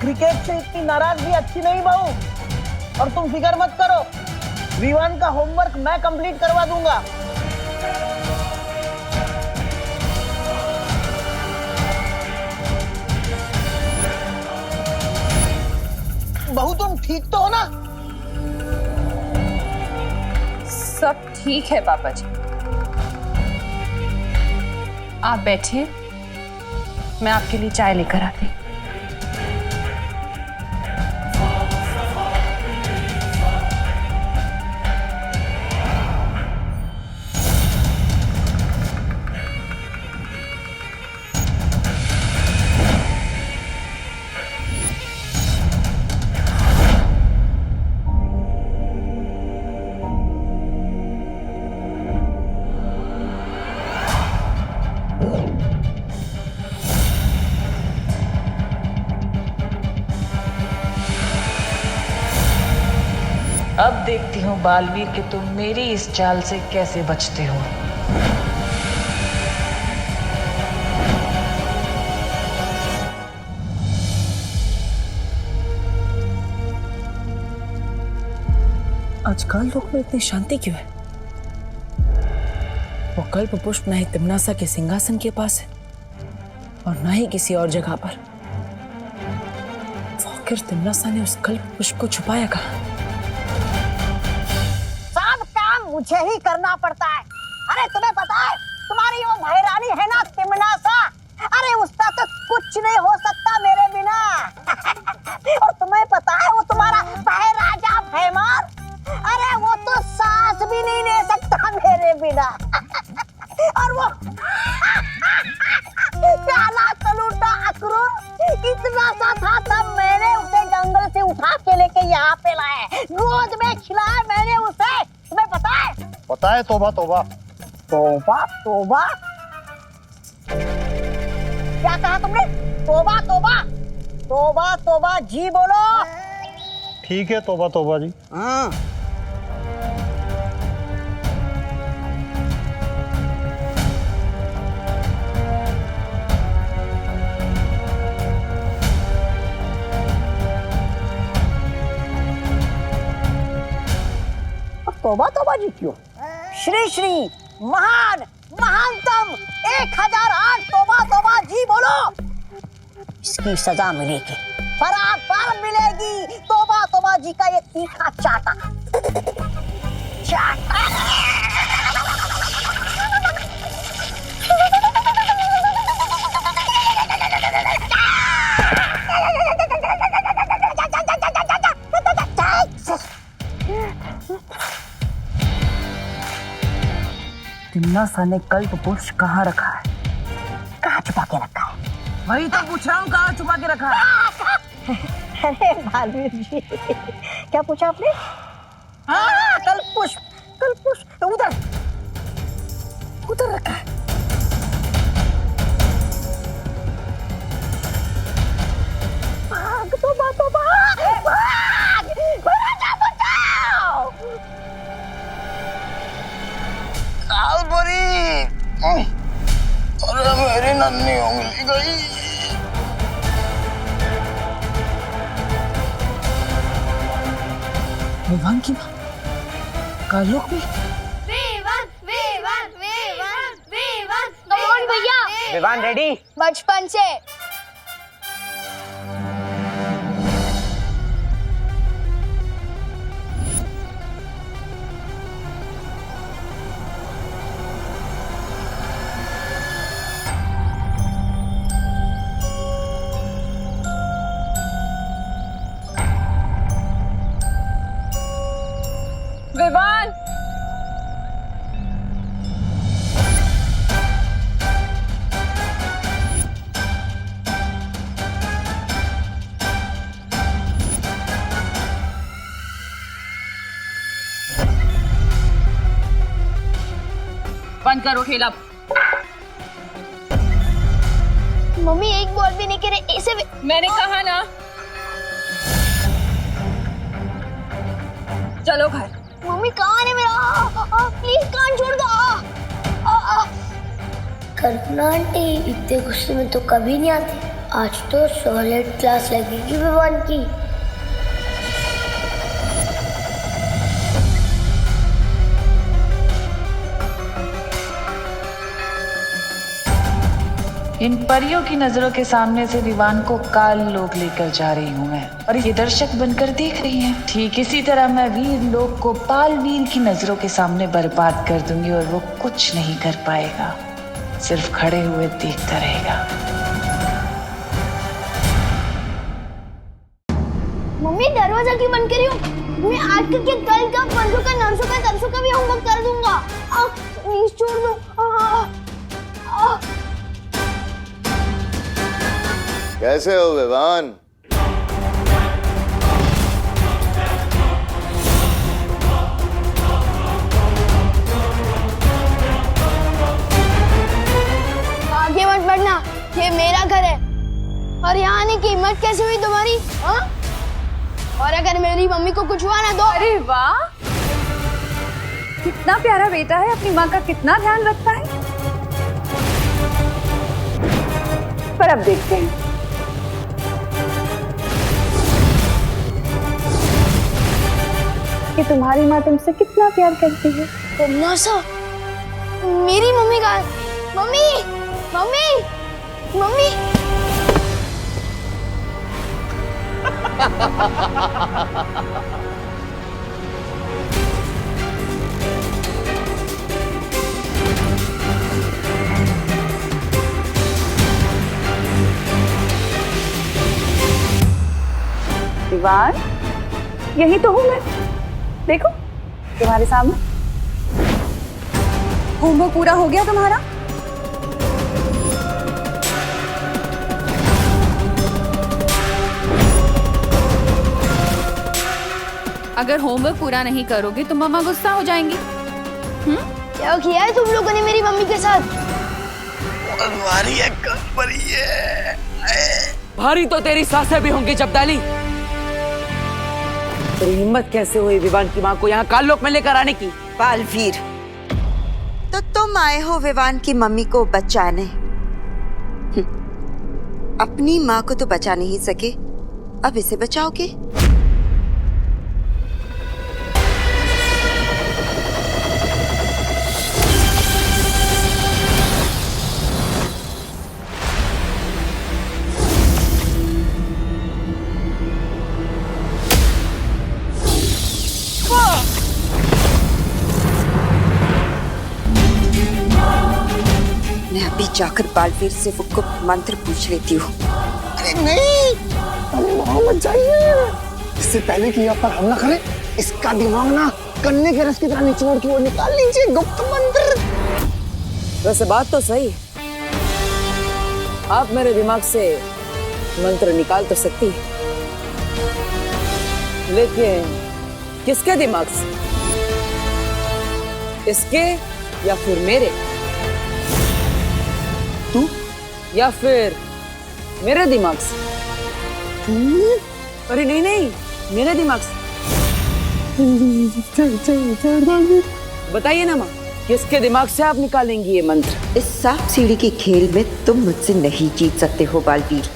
क्रिकेट से इतनी नाराजगी अच्छी नहीं बहू। और तुम फिक्र मत करो, विवान का होमवर्क मैं कंप्लीट करवा दूंगा। बहू तुम ठीक तो हो ना? सब ठीक है पापा जी, आप बैठिए, मैं आपके लिए चाय लेकर आती। अब देखती हूँ बालवीर कि तुम मेरी इस चाल से कैसे बचते हो। आजकल लोग में इतनी शांति क्यों है? वो कल्प पुष्प ना ही तिम्नासा के सिंहासन के पास है और ना ही किसी और जगह पर। आखिर तिम्नासा ने उस कल्प पुष्प को छुपाया कहाँ? सब काम मुझे ही करना पड़ता है। अरे तुम्हें पता है तुम्हारी वो महारानी है ना तिम्नासा, अरे उसका तो कुछ नहीं हो सकता मेरे बिना। और तुम्हें पता है वो तुम्हारा महाराजा भैमान, अरे वो तो सांस भी नहीं ले सकता मेरे बिना। और वो काला कलूटा अक्रूर इतना सा था, तब मैंने उसे जंगल से उठा के लेके यहाँ पे लाया, गोद में खिलाया मैंने उसे। तुम्हें पता है? पता है। तौबा तौबा तौबा तौबा, क्या कहा तुमने? तौबा तौबा तौबा तौबा जी बोलो। ठीक है, तौबा तौबा जी। हाँ तौबा तौबा जी क्यों? श्री श्री महान महानतम 1008 तौबा तौबा जी बोलो। इसकी सजा मिलेगी, बराबर मिलेगी। तोबा तोबा जी का ये तीखा चाटा चाटा। तिम्नासा ने कल्प पुष्प कहाँ रखा है? कहाँ छुपा के रखा है? वही तो पूछ रहा हूँ, कहाँ छुपा के रखा है? अरे बालवीर जी, क्या पूछा आपने? हाँ, कल्प पुष्प उधर उधर रखा है। भाग तो भाग, बचाओ बचाओ। कालपरी, अरे मेरी नन्ही उंगली गई। विवान की माँ कालोक में? कौन भैया? विवान रेडी? बचपन से। विवान, बंद करो खेल अब। मम्मी एक बॉल भी नहीं करे ऐसे भी। मैंने कहा ना, चलो घर। मम्मी कहाँ है मेरा? प्लीज कान छोड़ दो। कल्पना आंटी इतने गुस्से में तो कभी नहीं आती। आज तो सॉलिड क्लास लगेगी विवान की। इन परियों की नजरों के सामने से विवान को काल लोक लेकर जा रही हूँ मैं, और ये दर्शक बनकर देख रही हैं। ठीक इसी तरह मैं वीर लोक को पाल वीर की नजरों के सामने बर्बाद कर दूंगी और वो कुछ नहीं कर पाएगा, सिर्फ खड़े हुए देखता रहेगा। मम्मी दरवाजा क्यों बंद करी हो? मैं आज के कल का परसों का नरसों का तरसों का भी होमवर्क कर दूंगा। प्लीज छोड़ दो। कैसे हो विवान? आगे मत बढ़ना, ये मेरा घर है। और यहाँ आने की हिम्मत कैसे हुई तुम्हारी? हाँ? और अगर मेरी मम्मी को कुछ हुआ ना तो? अरे वाह, कितना प्यारा बेटा है, अपनी माँ का कितना ध्यान रखता है। पर अब देखते हैं। कि तुम्हारी माँ तुमसे कितना प्यार करती है। तुमनासा, मेरी मम्मी का। Mummy, mummy, mummy. विवान, यही तो हूँ मैं, देखो तुम्हारे सामने। होमवर्क पूरा हो गया तुम्हारा? अगर होमवर्क पूरा नहीं करोगे तो मम्मा गुस्सा हो जाएंगी। क्या किया है तुम लोगों ने मेरी मम्मी के साथ? भारी है पर ये भारी तो तेरी सासें भी होंगी जब्दाली। तेरी हिम्मत कैसे हुई विवान की माँ को यहाँ काललोक में लेकर आने की? बालवीर, तो तुम आए हो विवान की मम्मी को बचाने। अपनी माँ को तो बचा नहीं सके, अब इसे बचाओगे? जाकर बालवीर से वो गुप्त मंत्र पूछ लेती हूँ। अरे नहीं, अरे वहां मत जाइए। इससे पहले कि आप पर हमला करे, इसका दिमाग ना गन्ने के रस की तरह निचोड़ की ओर निकाल लीजिए। गुप्त मंत्र। वैसे बात तो सही, आप मेरे दिमाग से मंत्र निकाल तो सकती है, लेकिन किसके दिमाग से? इसके या फिर मेरे? तू या फिर मेरे दिमाग से? अरे नहीं नहीं, मेरे दिमाग से। बताइए ना माँ, किसके दिमाग से आप निकालेंगी ये मंत्र? इस सांप सीढ़ी के खेल में तुम मुझसे नहीं जीत सकते हो बालवीर।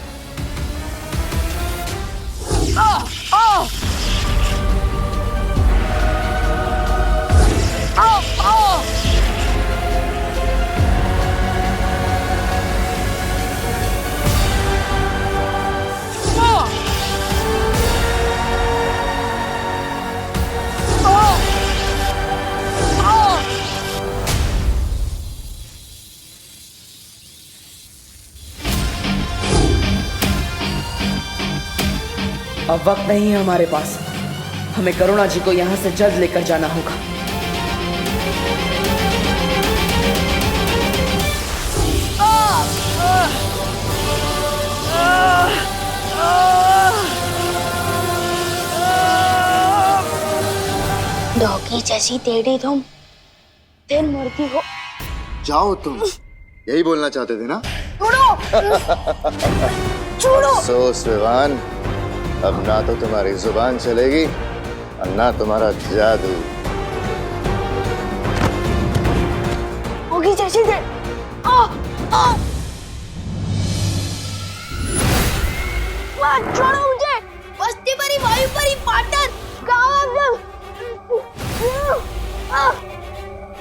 अब वक्त नहीं है हमारे पास, हमें करुणा जी को यहाँ से जल्द लेकर जाना होगा। डॉगी जैसी टेढ़ी तुम फिर मुड़ती हो। जाओ तुम, यही बोलना चाहते थे ना? छोड़ो। अफसोस विवान, अब ना तो तुम्हारी जुबान चलेगी और ना तुम्हारा जादू। डॉगी जैसी दे। छोड़ो मुझे। बस्ती परी, वायु परी, पाटन, कहाँ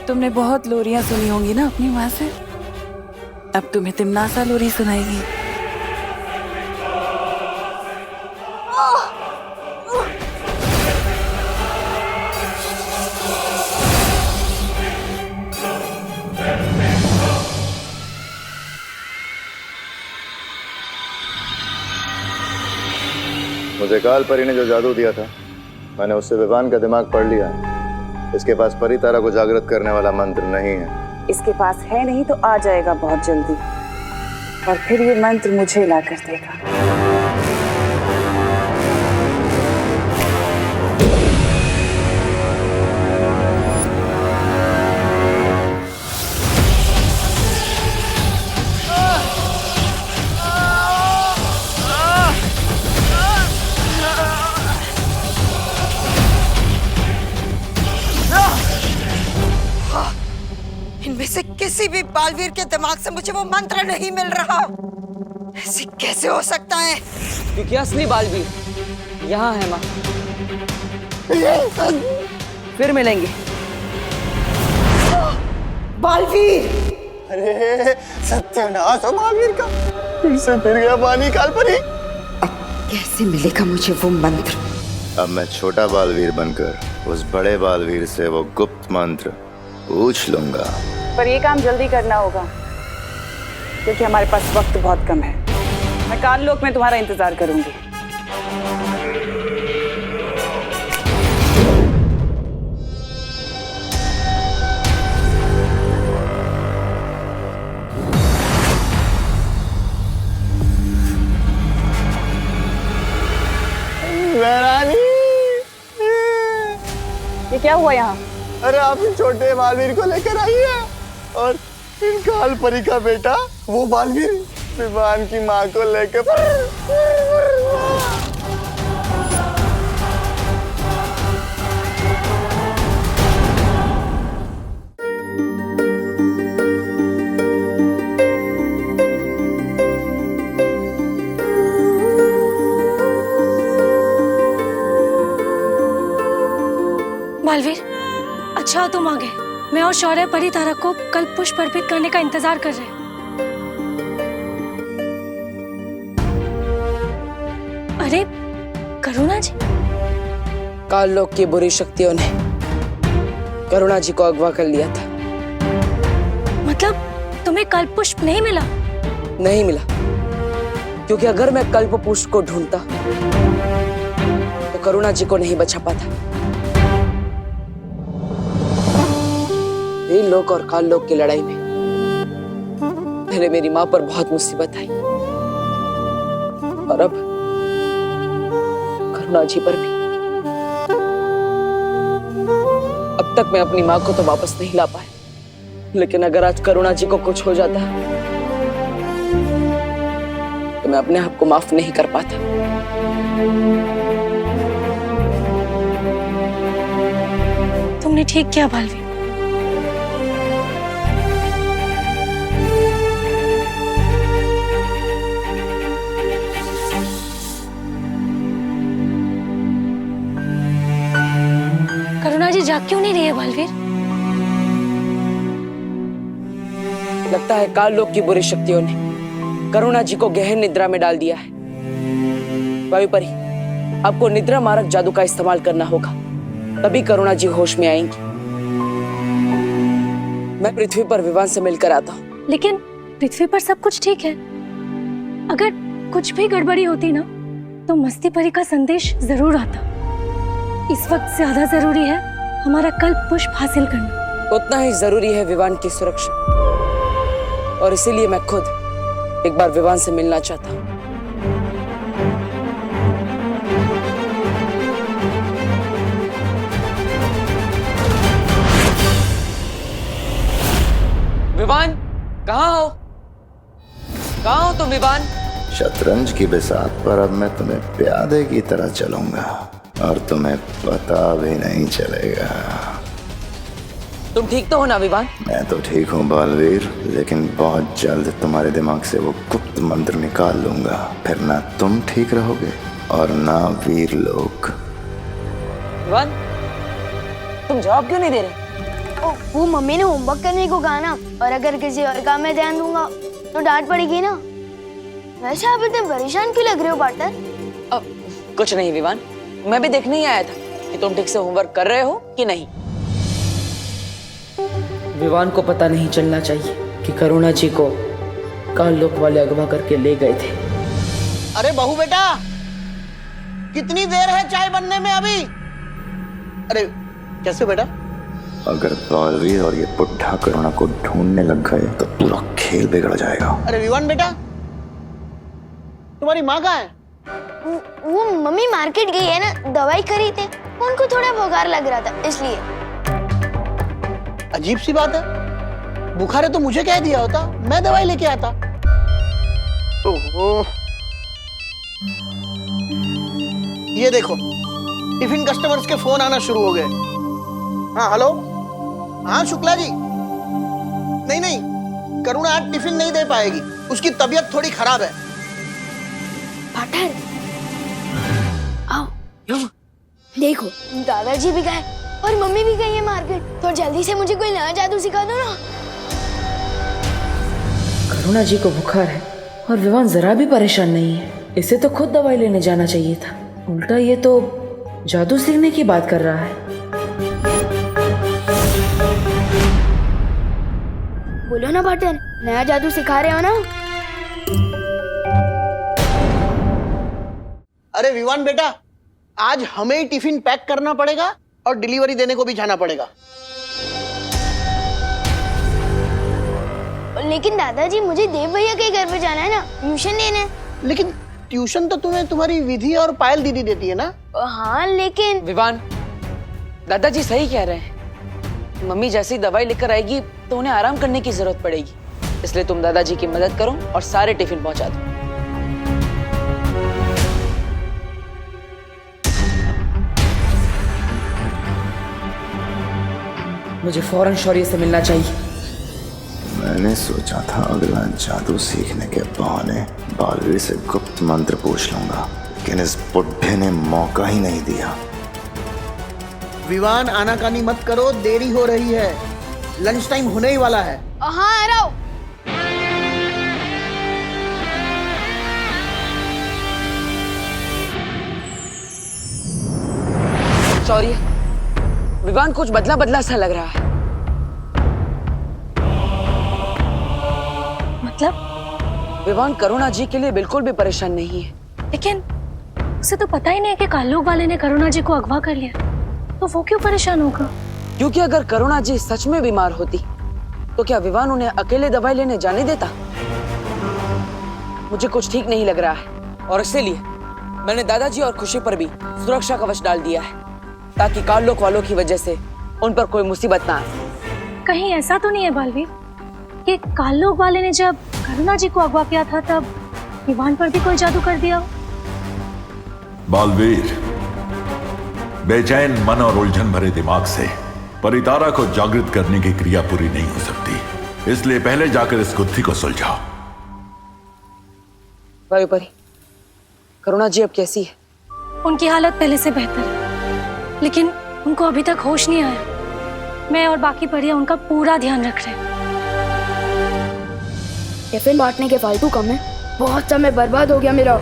तुमने बहुत लोरियां सुनी होंगी ना अपनी माँ से, अब तुम्हें तिमनासा लोरी सुनाएगी। मुझे काल परी ने जो जादू दिया था, मैंने उससे विवान का दिमाग पढ़ लिया। इसके पास परितारा को जागृत करने वाला मंत्र नहीं है। इसके पास है नहीं तो आ जाएगा बहुत जल्दी, और फिर ये मंत्र मुझे ला कर देगा। इनमें से किसी भी बालवीर के दिमाग से मुझे वो मंत्र नहीं मिल रहा। ऐसे कैसे हो सकता है? क्योंकि असली बालवीर यहाँ है माँ। फिर मिलेंगे। बालवीर! अरे सत्यानाश हो बालवीर का, फिर से फिर गया पानी काल परी। अब कैसे मिलेगा मुझे वो मंत्र? अब मैं छोटा बालवीर बनकर उस बड़े बालवीर से वो गुप्त मंत्र पूछ लूंगा। पर ये काम जल्दी करना होगा, क्योंकि हमारे पास वक्त बहुत कम है। मैं काल लोक में तुम्हारा इंतजार करूंगी। ये क्या हुआ यहाँ? अरे आप इन छोटे बालवीर को लेकर आई है, और इन काल परी का बेटा वो बालवीर विवान की माँ को लेकर। बालवीर, अच्छा तुम आ गए। मैं और शौर्य परितारा को कल पुष्प अर्पित करने का इंतजार कर रहे हैं। अरे करुणा जी? काल लोक की बुरी शक्तियों ने करुणा जी को अगवा कर लिया था। मतलब तुम तुम्हें कल्प पुष्प नहीं मिला? नहीं मिला, क्योंकि अगर मैं कल्प पुष्प को ढूंढता तो करुणा जी को नहीं बचा पाता। वीर लोक और काल लोक की लड़ाई में पहले मेरी मां पर बहुत मुसीबत आई और अब करुणा जी पर भी। अब तक मैं अपनी मां को तो वापस नहीं ला पाया, लेकिन अगर आज करुणा जी को कुछ हो जाता तो मैं अपने आप को माफ नहीं कर पाता। तुमने ठीक किया बालवीर। करुणा जी जाग क्यों नहीं रही है बालवीर? लगता है काल लोक की बुरी शक्तियों ने करुणा जी को गहन निद्रा में डाल दिया है। वायुपरी, आपको निद्रा मारक जादू का इस्तेमाल करना होगा, तभी करुणा जी होश में आएंगी। मैं पृथ्वी पर विवान से मिलकर आता हूँ। लेकिन पृथ्वी पर सब कुछ ठीक है। अगर कुछ भी गड़बड़ी होती ना तो मस्ती परी का संदेश जरूर आता। इस वक्त ज्यादा जरूरी है हमारा कल्प पुष्प हासिल करना। उतना ही जरूरी है विवान की सुरक्षा, और इसीलिए मैं खुद एक बार विवान से मिलना चाहता हूँ। विवान, कहाँ हो? कहाँ हो तुम विवान? शतरंज की बिसात पर अब मैं तुम्हें प्यादे की तरह चलूंगा और तुम्हें पता भी नहीं चलेगा। तुम ठीक तो हो ना विवान? मैं तो ठीक हूँ बालवीर, लेकिन बहुत जल्द तुम्हारे दिमाग से वो गुप्त मंत्र निकाल लूंगा। फिर ना तुम ठीक रहोगे और ना वीर लोग। विवान, तुम जवाब क्यों नहीं दे रहे? वो मम्मी ने होमवर्क करने को कहा ना, और अगर किसी और काम में ध्यान दूंगा तो डांट पड़ेगी ना। वैसे आप इतने परेशान क्यों लग रहे हो पार्टनर? कुछ नहीं विवान, मैं भी देखने ही आया था कि तुम ठीक से होमवर्क कर रहे हो कि नहीं। विवान को पता नहीं चलना चाहिए कि करुणा जी को काल लोक वाले अगवा करके ले गए थे। अरे बहू बेटा, कितनी देर है चाय बनने में अभी? अरे कैसे बेटा? अगर बालवीर और ये बुढ़ा करुणा को ढूंढने लग गए तो पूरा खेल बिगड़ जाएगा। अरे विवान बेटा, तुम्हारी माँ कहाँ है? वो मम्मी मार्केट गई है ना, दवाई खरीदे। उनको थोड़ा बुखार लग रहा था इसलिए। अजीब सी बात है, बुखार है तो मुझे कह दिया होता, मैं दवाई लेके आता। ओहो, ये देखो टिफिन कस्टमर्स के फोन आना शुरू हो गए। हाँ हेलो, हाँ शुक्ला जी। नहीं, करुणा आज टिफिन नहीं दे पाएगी, उसकी तबीयत थोड़ी खराब है। पार्टनर आओ, देखो दादाजी भी गए और मम्मी भी गई है मार्केट, तो जल्दी से मुझे कोई नया जादू सिखा दो ना। करुणा जी को बुखार है और विवान जरा भी परेशान नहीं है। इसे तो खुद दवाई लेने जाना चाहिए था, उल्टा ये तो जादू सीखने की बात कर रहा है। बोलो ना पार्टनर, नया जादू सिखा रहे हो ना? अरे विवान बेटा, आज हमें ही टिफिन पैक करना पड़ेगा और डिलीवरी देने को भी जाना पड़ेगा। लेकिन दादाजी मुझे देव भैया के घर पे जाना है ना, ट्यूशन लेने। लेकिन ट्यूशन तो तुम्हें तुम्हारी विधि और पायल दीदी देती है ना? हाँ लेकिन विवान, दादाजी सही कह रहे हैं। मम्मी जैसी दवाई लेकर आएगी तो उन्हें आराम करने की जरूरत पड़ेगी, इसलिए तुम दादाजी की मदद करो और सारे टिफिन पहुंचा दो। मुझे फौरन शौर्य से मिलना चाहिए। मैंने सोचा था अगला जादू सीखने के बहाने बालवीर से गुप्त मंत्र पूछ लूंगा, लेकिन इस बुढ़े ने मौका ही नहीं दिया। विवान आनाकानी मत करो, देरी हो रही है, लंच टाइम होने ही वाला है। हाँ आ रहा हूं। शौर्य, विवान कुछ बदला बदला सा लग रहा है। मतलब? विवान करुणा जी के लिए बिल्कुल भी परेशान नहीं है। लेकिन उसे तो पता ही नहीं है कि कालोग वाले ने करुणा जी को अगवा कर लिया, तो वो क्यों परेशान होगा? क्योंकि अगर करुणा जी सच में बीमार होती तो क्या विवान उन्हें अकेले दवाई लेने जाने देता? मुझे कुछ ठीक नहीं लग रहा है और इसीलिए मैंने दादाजी और खुशी पर भी सुरक्षा कवच डाल दिया है ताकि कालोक वालों की वजह से उन पर कोई मुसीबत ना आए। कहीं ऐसा तो नहीं है बालवीर कि कालोग वाले ने जब करुणा जी को अगवा किया था तब विवान पर भी कोई जादू कर दिया हो? बालवीर, बेचैन मन और उलझन भरे दिमाग से परितारा को जागृत करने की क्रिया पूरी नहीं हो सकती, इसलिए पहले जाकर इस गुत्थी को सुलझाओ। वायुपरी, करुणा जी अब कैसी है? उनकी हालत पहले से बेहतर है, लेकिन उनको अभी तक होश नहीं आया। मैं और बाकी परियां उनका पूरा ध्यान रख रहे हैं। टिफिन बांटने के फालतू काम में बहुत समय बर्बाद हो गया मेरा।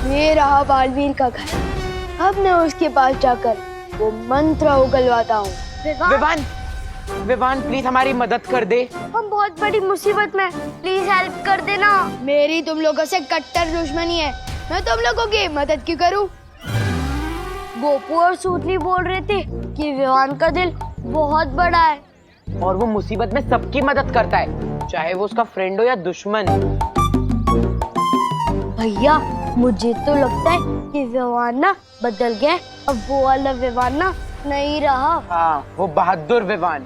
ये रहा बालवीर का घर। अब मैं उसके पास जाकर वो मंत्र उगलवाता हूँ। विवान, विवान प्लीज हमारी मदद कर दे। हम बहुत बड़ी मुसीबत में, प्लीज हेल्प कर देना। मेरी तुम लोगों से कट्टर दुश्मनी है, मैं तुम लोगों की मदद क्यों करूं? गोपू और सूतली बोल रहे थे कि विवान का दिल बहुत बड़ा है और वो मुसीबत में सबकी मदद करता है, चाहे वो उसका फ्रेंड हो या दुश्मन। भैया मुझे तो लगता है कि विवान ना बदल गया, अब वो वाला विवान ना नहीं रहा। हाँ, वो बहादुर विवान।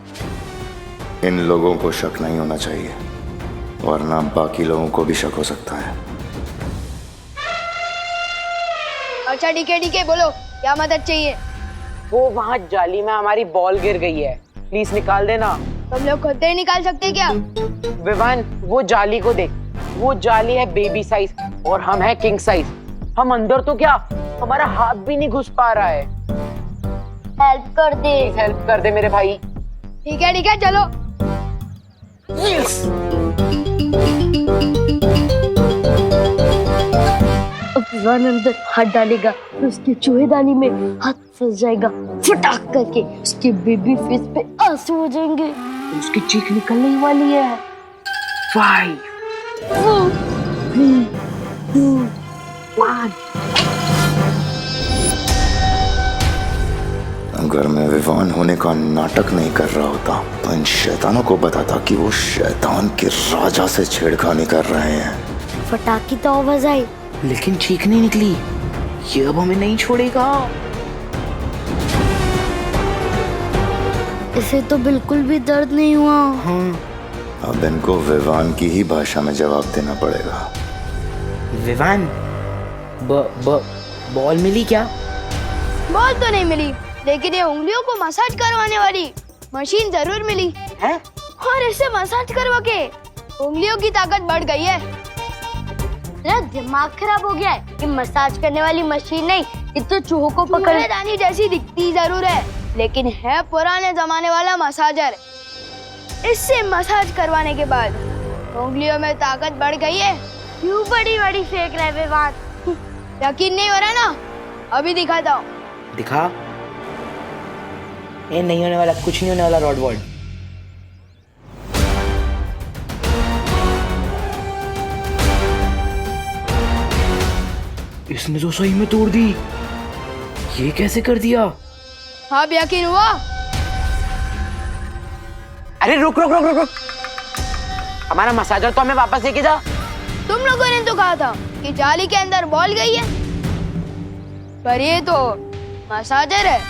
इन लोगों को शक नहीं होना चाहिए, वरना बाकी लोगों को भी शक हो सकता है। अच्छा ठीक है, बोलो क्या मदद चाहिए? वो वहाँ जाली में हमारी बॉल गिर गई है, प्लीज निकाल देना। तुम लोग खुद ही निकाल सकते क्या? विवान वो जाली को देख, वो जाली है बेबी साइज और हम है किंग साइज। हम अंदर तो क्या, हमारा हाथ भी नहीं घुस पा रहा है। हेल्प कर दे, हेल्प कर दे मेरे भाई। ठीक है चलो। अब विवान अंदर हाथ डालेगा तो उसकी चूहेदानी में हाथ फंस जाएगा, फटाक करके उसके बेबी फेस पे आंसू हो जाएंगे, उसकी चीख निकलने ही वाली है। 5 4 3 2 1। अगर मैं विवान होने का नाटक नहीं कर रहा होता तो इन शैतानों को बताता कि वो शैतान के राजा से छेड़खानी कर रहे हैं। फटाक की तो आवाज आई, लेकिन चीख नहीं निकली। ये अब हमें नहीं छोड़ेगा। इसे तो बिल्कुल भी दर्द नहीं हुआ। हाँ। अब इनको विवान की ही भाषा में जवाब देना पड़ेगा। विवान, बॉल मिली क्या? बॉल तो नहीं मिली, लेकिन ये उंगलियों को मसाज करवाने वाली मशीन जरूर मिली है। और इससे मसाज करवा के उंगलियों की ताकत बढ़ गई है। तेरा दिमाग खराब हो गया है? ये मसाज करने वाली मशीन नहीं, ये तो चूहों को पकड़ दानी जैसी दिखती जरूर है, लेकिन है पुराने जमाने वाला मसाजर। इससे मसाज करवाने के बाद उंगलियों में ताकत बढ़ गई है। क्यों बड़ी बड़ी फेंक रहे विवान? यकीन नहीं हो रहा ना? अभी दिखाता हूँ। दिखा। ये नहीं होने वाला, कुछ नहीं होने वाला रॉड वर्ड। इसने तो सही में तोड़ दी। ये कैसे कर दिया? अब यकीन हुआ? अरे रुक रुक रुक रुक रुक, हमारा मसाजर तो हमें वापस लेके जा। तुम लोगों ने तो कहा था कि जाली के अंदर बॉल गई है, पर ये तो मसाजर है।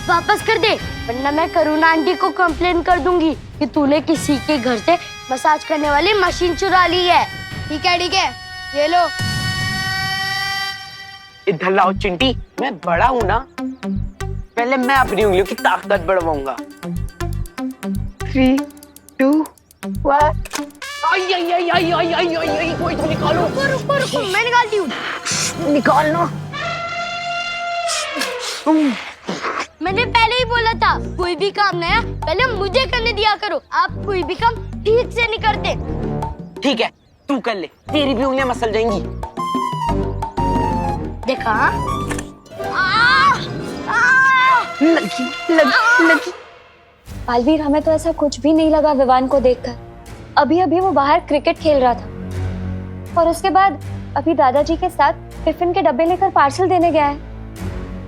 वापस कर दे, वरना मैं करुणा आंटी को कंप्लेन कर दूंगी कि तूने किसी के घर से मसाज करने वाली मशीन चुरा ली है। ठीक है, ये लो। इधर लाओ चिंटी, मैं बड़ा हूँ ना, पहले मैं अपनी उंगलियों की ताकत बढ़वाऊंगा। 3 2 1। कोई तो निकालो। रुको, मैं निकालती हूँ। निकालना। मैंने पहले ही बोला था, कोई भी काम नया पहले मुझे करने दिया करो। आप कोई भी काम ठीक से नहीं करते। ठीक है, तू कर ले, तेरी भी उंगलियां मसल जाएंगी। देखा? लगी। बालवीर, हमें तो ऐसा कुछ भी नहीं लगा विवान को देखकर। अभी अभी वो बाहर क्रिकेट खेल रहा था और उसके बाद अभी दादाजी के साथ टिफिन के डब्बे लेकर पार्सल देने गया है।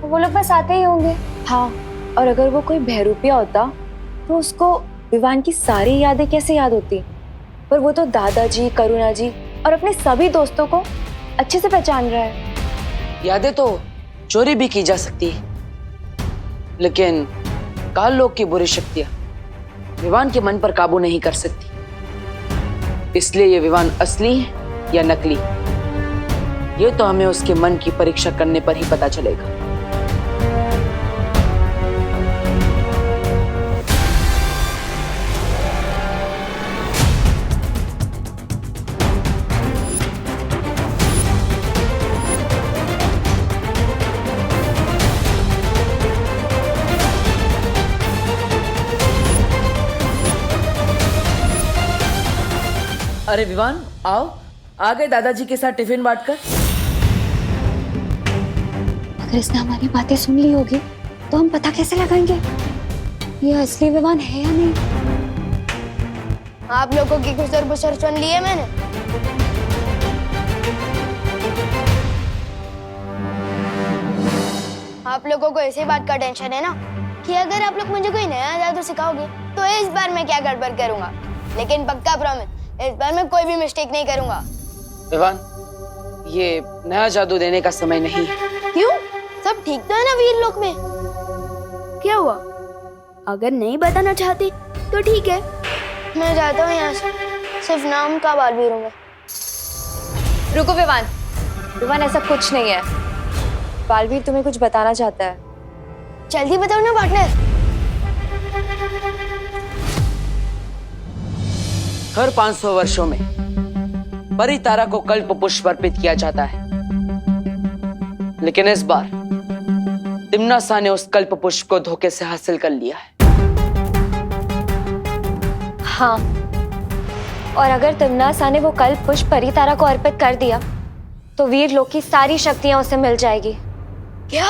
वो लोग बस आते ही होंगे। हाँ, और अगर वो कोई बहरूपिया होता तो उसको विवान की सारी यादें कैसे याद होती? पर वो तो दादाजी, करुणा जी और अपने सभी दोस्तों को अच्छे से पहचान रहा है। यादें तो चोरी भी की जा सकती है, लेकिन काल लोग की बुरी शक्तियां विवान के मन पर काबू नहीं कर सकती। इसलिए ये विवान असली है या नकली, ये तो हमें उसके मन की परीक्षा करने पर ही पता चलेगा। अरे विवान, आओ, आ गए दादाजी के साथ टिफिन बांटकर। अगर इसने हमारी बातें सुन ली होगी तो हम पता कैसे लगाएंगे ये असली विवान है या नहीं? आप लोगों की गुजर बसर सुन ली है मैंने। आप लोगों को इसी बात का टेंशन है ना कि अगर आप लोग मुझे कोई नया जादू सिखाओगे तो इस बार मैं क्या गड़बड़ करूंगा, लेकिन पक्का प्रॉमिस इस बार मैं कोई भी मिस्टेक नहीं करूंगा। विवान, ये नया जादू देने का समय नहीं है। क्यों? सब ठीक तो है ना वीर लोक में? क्या हुआ? अगर नहीं बताना चाहती तो ठीक है, मैं जाता हूँ यहाँ से। सिर्फ नाम का बालवीर हूँ मैं। रुको विवान, विवान ऐसा कुछ नहीं है। बालवीर तुम्हें कुछ बताना चाहता है। जल्दी बताओ ना पार्टनर। हर 500 वर्षों में परितारा को कल्प पुष्प अर्पित किया जाता है, लेकिन इस बार तिम्नासा ने उस कल्प पुष्प को धोखे से हासिल कर लिया है। हाँ, और अगर तिम्नासा ने वो कल्प पुष्प परितारा को अर्पित कर दिया तो वीर लोक की सारी शक्तियां उसे मिल जाएगी। क्या?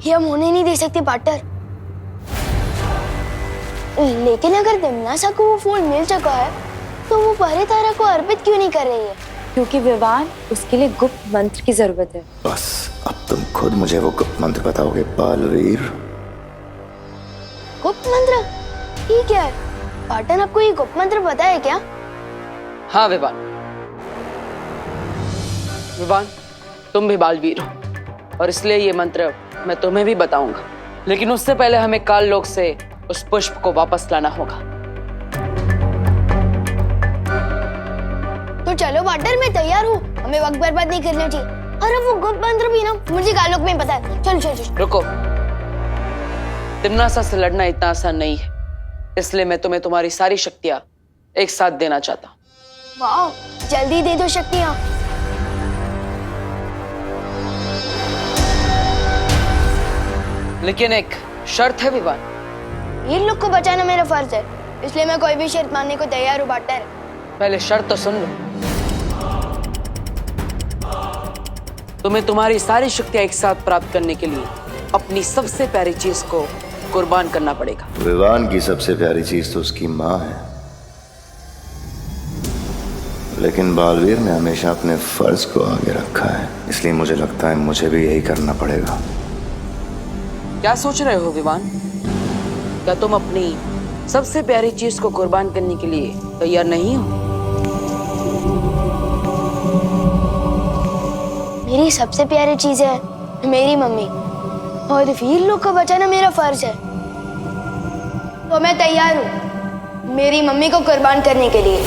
ये हम होने नहीं दे सकते पार्टनर। लेकिन अगर तिम्नासा को वो फूल मिल चुका है तो वो परितारा को अर्पित क्यों नहीं कर रही है? क्योंकि विवान, उसके लिए गुप्त मंत्र की जरूरत है। बस अब तुम खुद मुझे वो गुप्त मंत्र बताओगे बालवीर। गुप्त मंत्र? ठीक है पार्टनर, आपको ये गुप्त मंत्र पता है क्या? हाँ विवान, विवान तुम भी बालवीर हो और इसलिए ये मंत्र मैं तुम्हें भी बताऊंगा, लेकिन उससे पहले हमें काल लोक से उस पुष्प को वापस लाना होगा। तो चलो पार्टनर, मैं तैयार हूँ। हमें वक्त बर्बाद नहीं करना चाहिए। अरे वो गुप्त मंत्र भी ना मुझे काल लोक में पता है। चलो चलो चलो। रुको, तिम्नासा से लड़ना इतना आसान नहीं है, इसलिए मैं तुम्हें तुम्हारी सारी शक्तियां एक साथ देना चाहता हूँ। वाह, जल्दी दे दो शक्तियां। लेकिन एक शर्त है विवान। इन लोग को बचाना मेरा फर्ज है, इसलिए मैं कोई भी शर्त मानने को तैयार हूँ पार्टनर। पहले शर्त तो सुन लो। तुम्हें तुम्हारी सारी शक्तियां एक साथ प्राप्त करने के लिए अपनी सबसे प्यारी चीज को कुर्बान करना पड़ेगा। विवान की सबसे प्यारी चीज तो उसकी माँ है, लेकिन बालवीर ने हमेशा अपने फर्ज को आगे रखा है, इसलिए मुझे लगता है मुझे भी यही करना पड़ेगा। क्या सोच रहे हो विवान? क्या तुम अपनी सबसे प्यारी चीज को कुर्बान करने के लिए तैयार नहीं हो? मेरी सबसे प्यारी चीज है मेरी मम्मी, और वीर लोग को बचाना मेरा फर्ज है, तो मैं तैयार हूँ मेरी मम्मी को कुर्बान करने के लिए।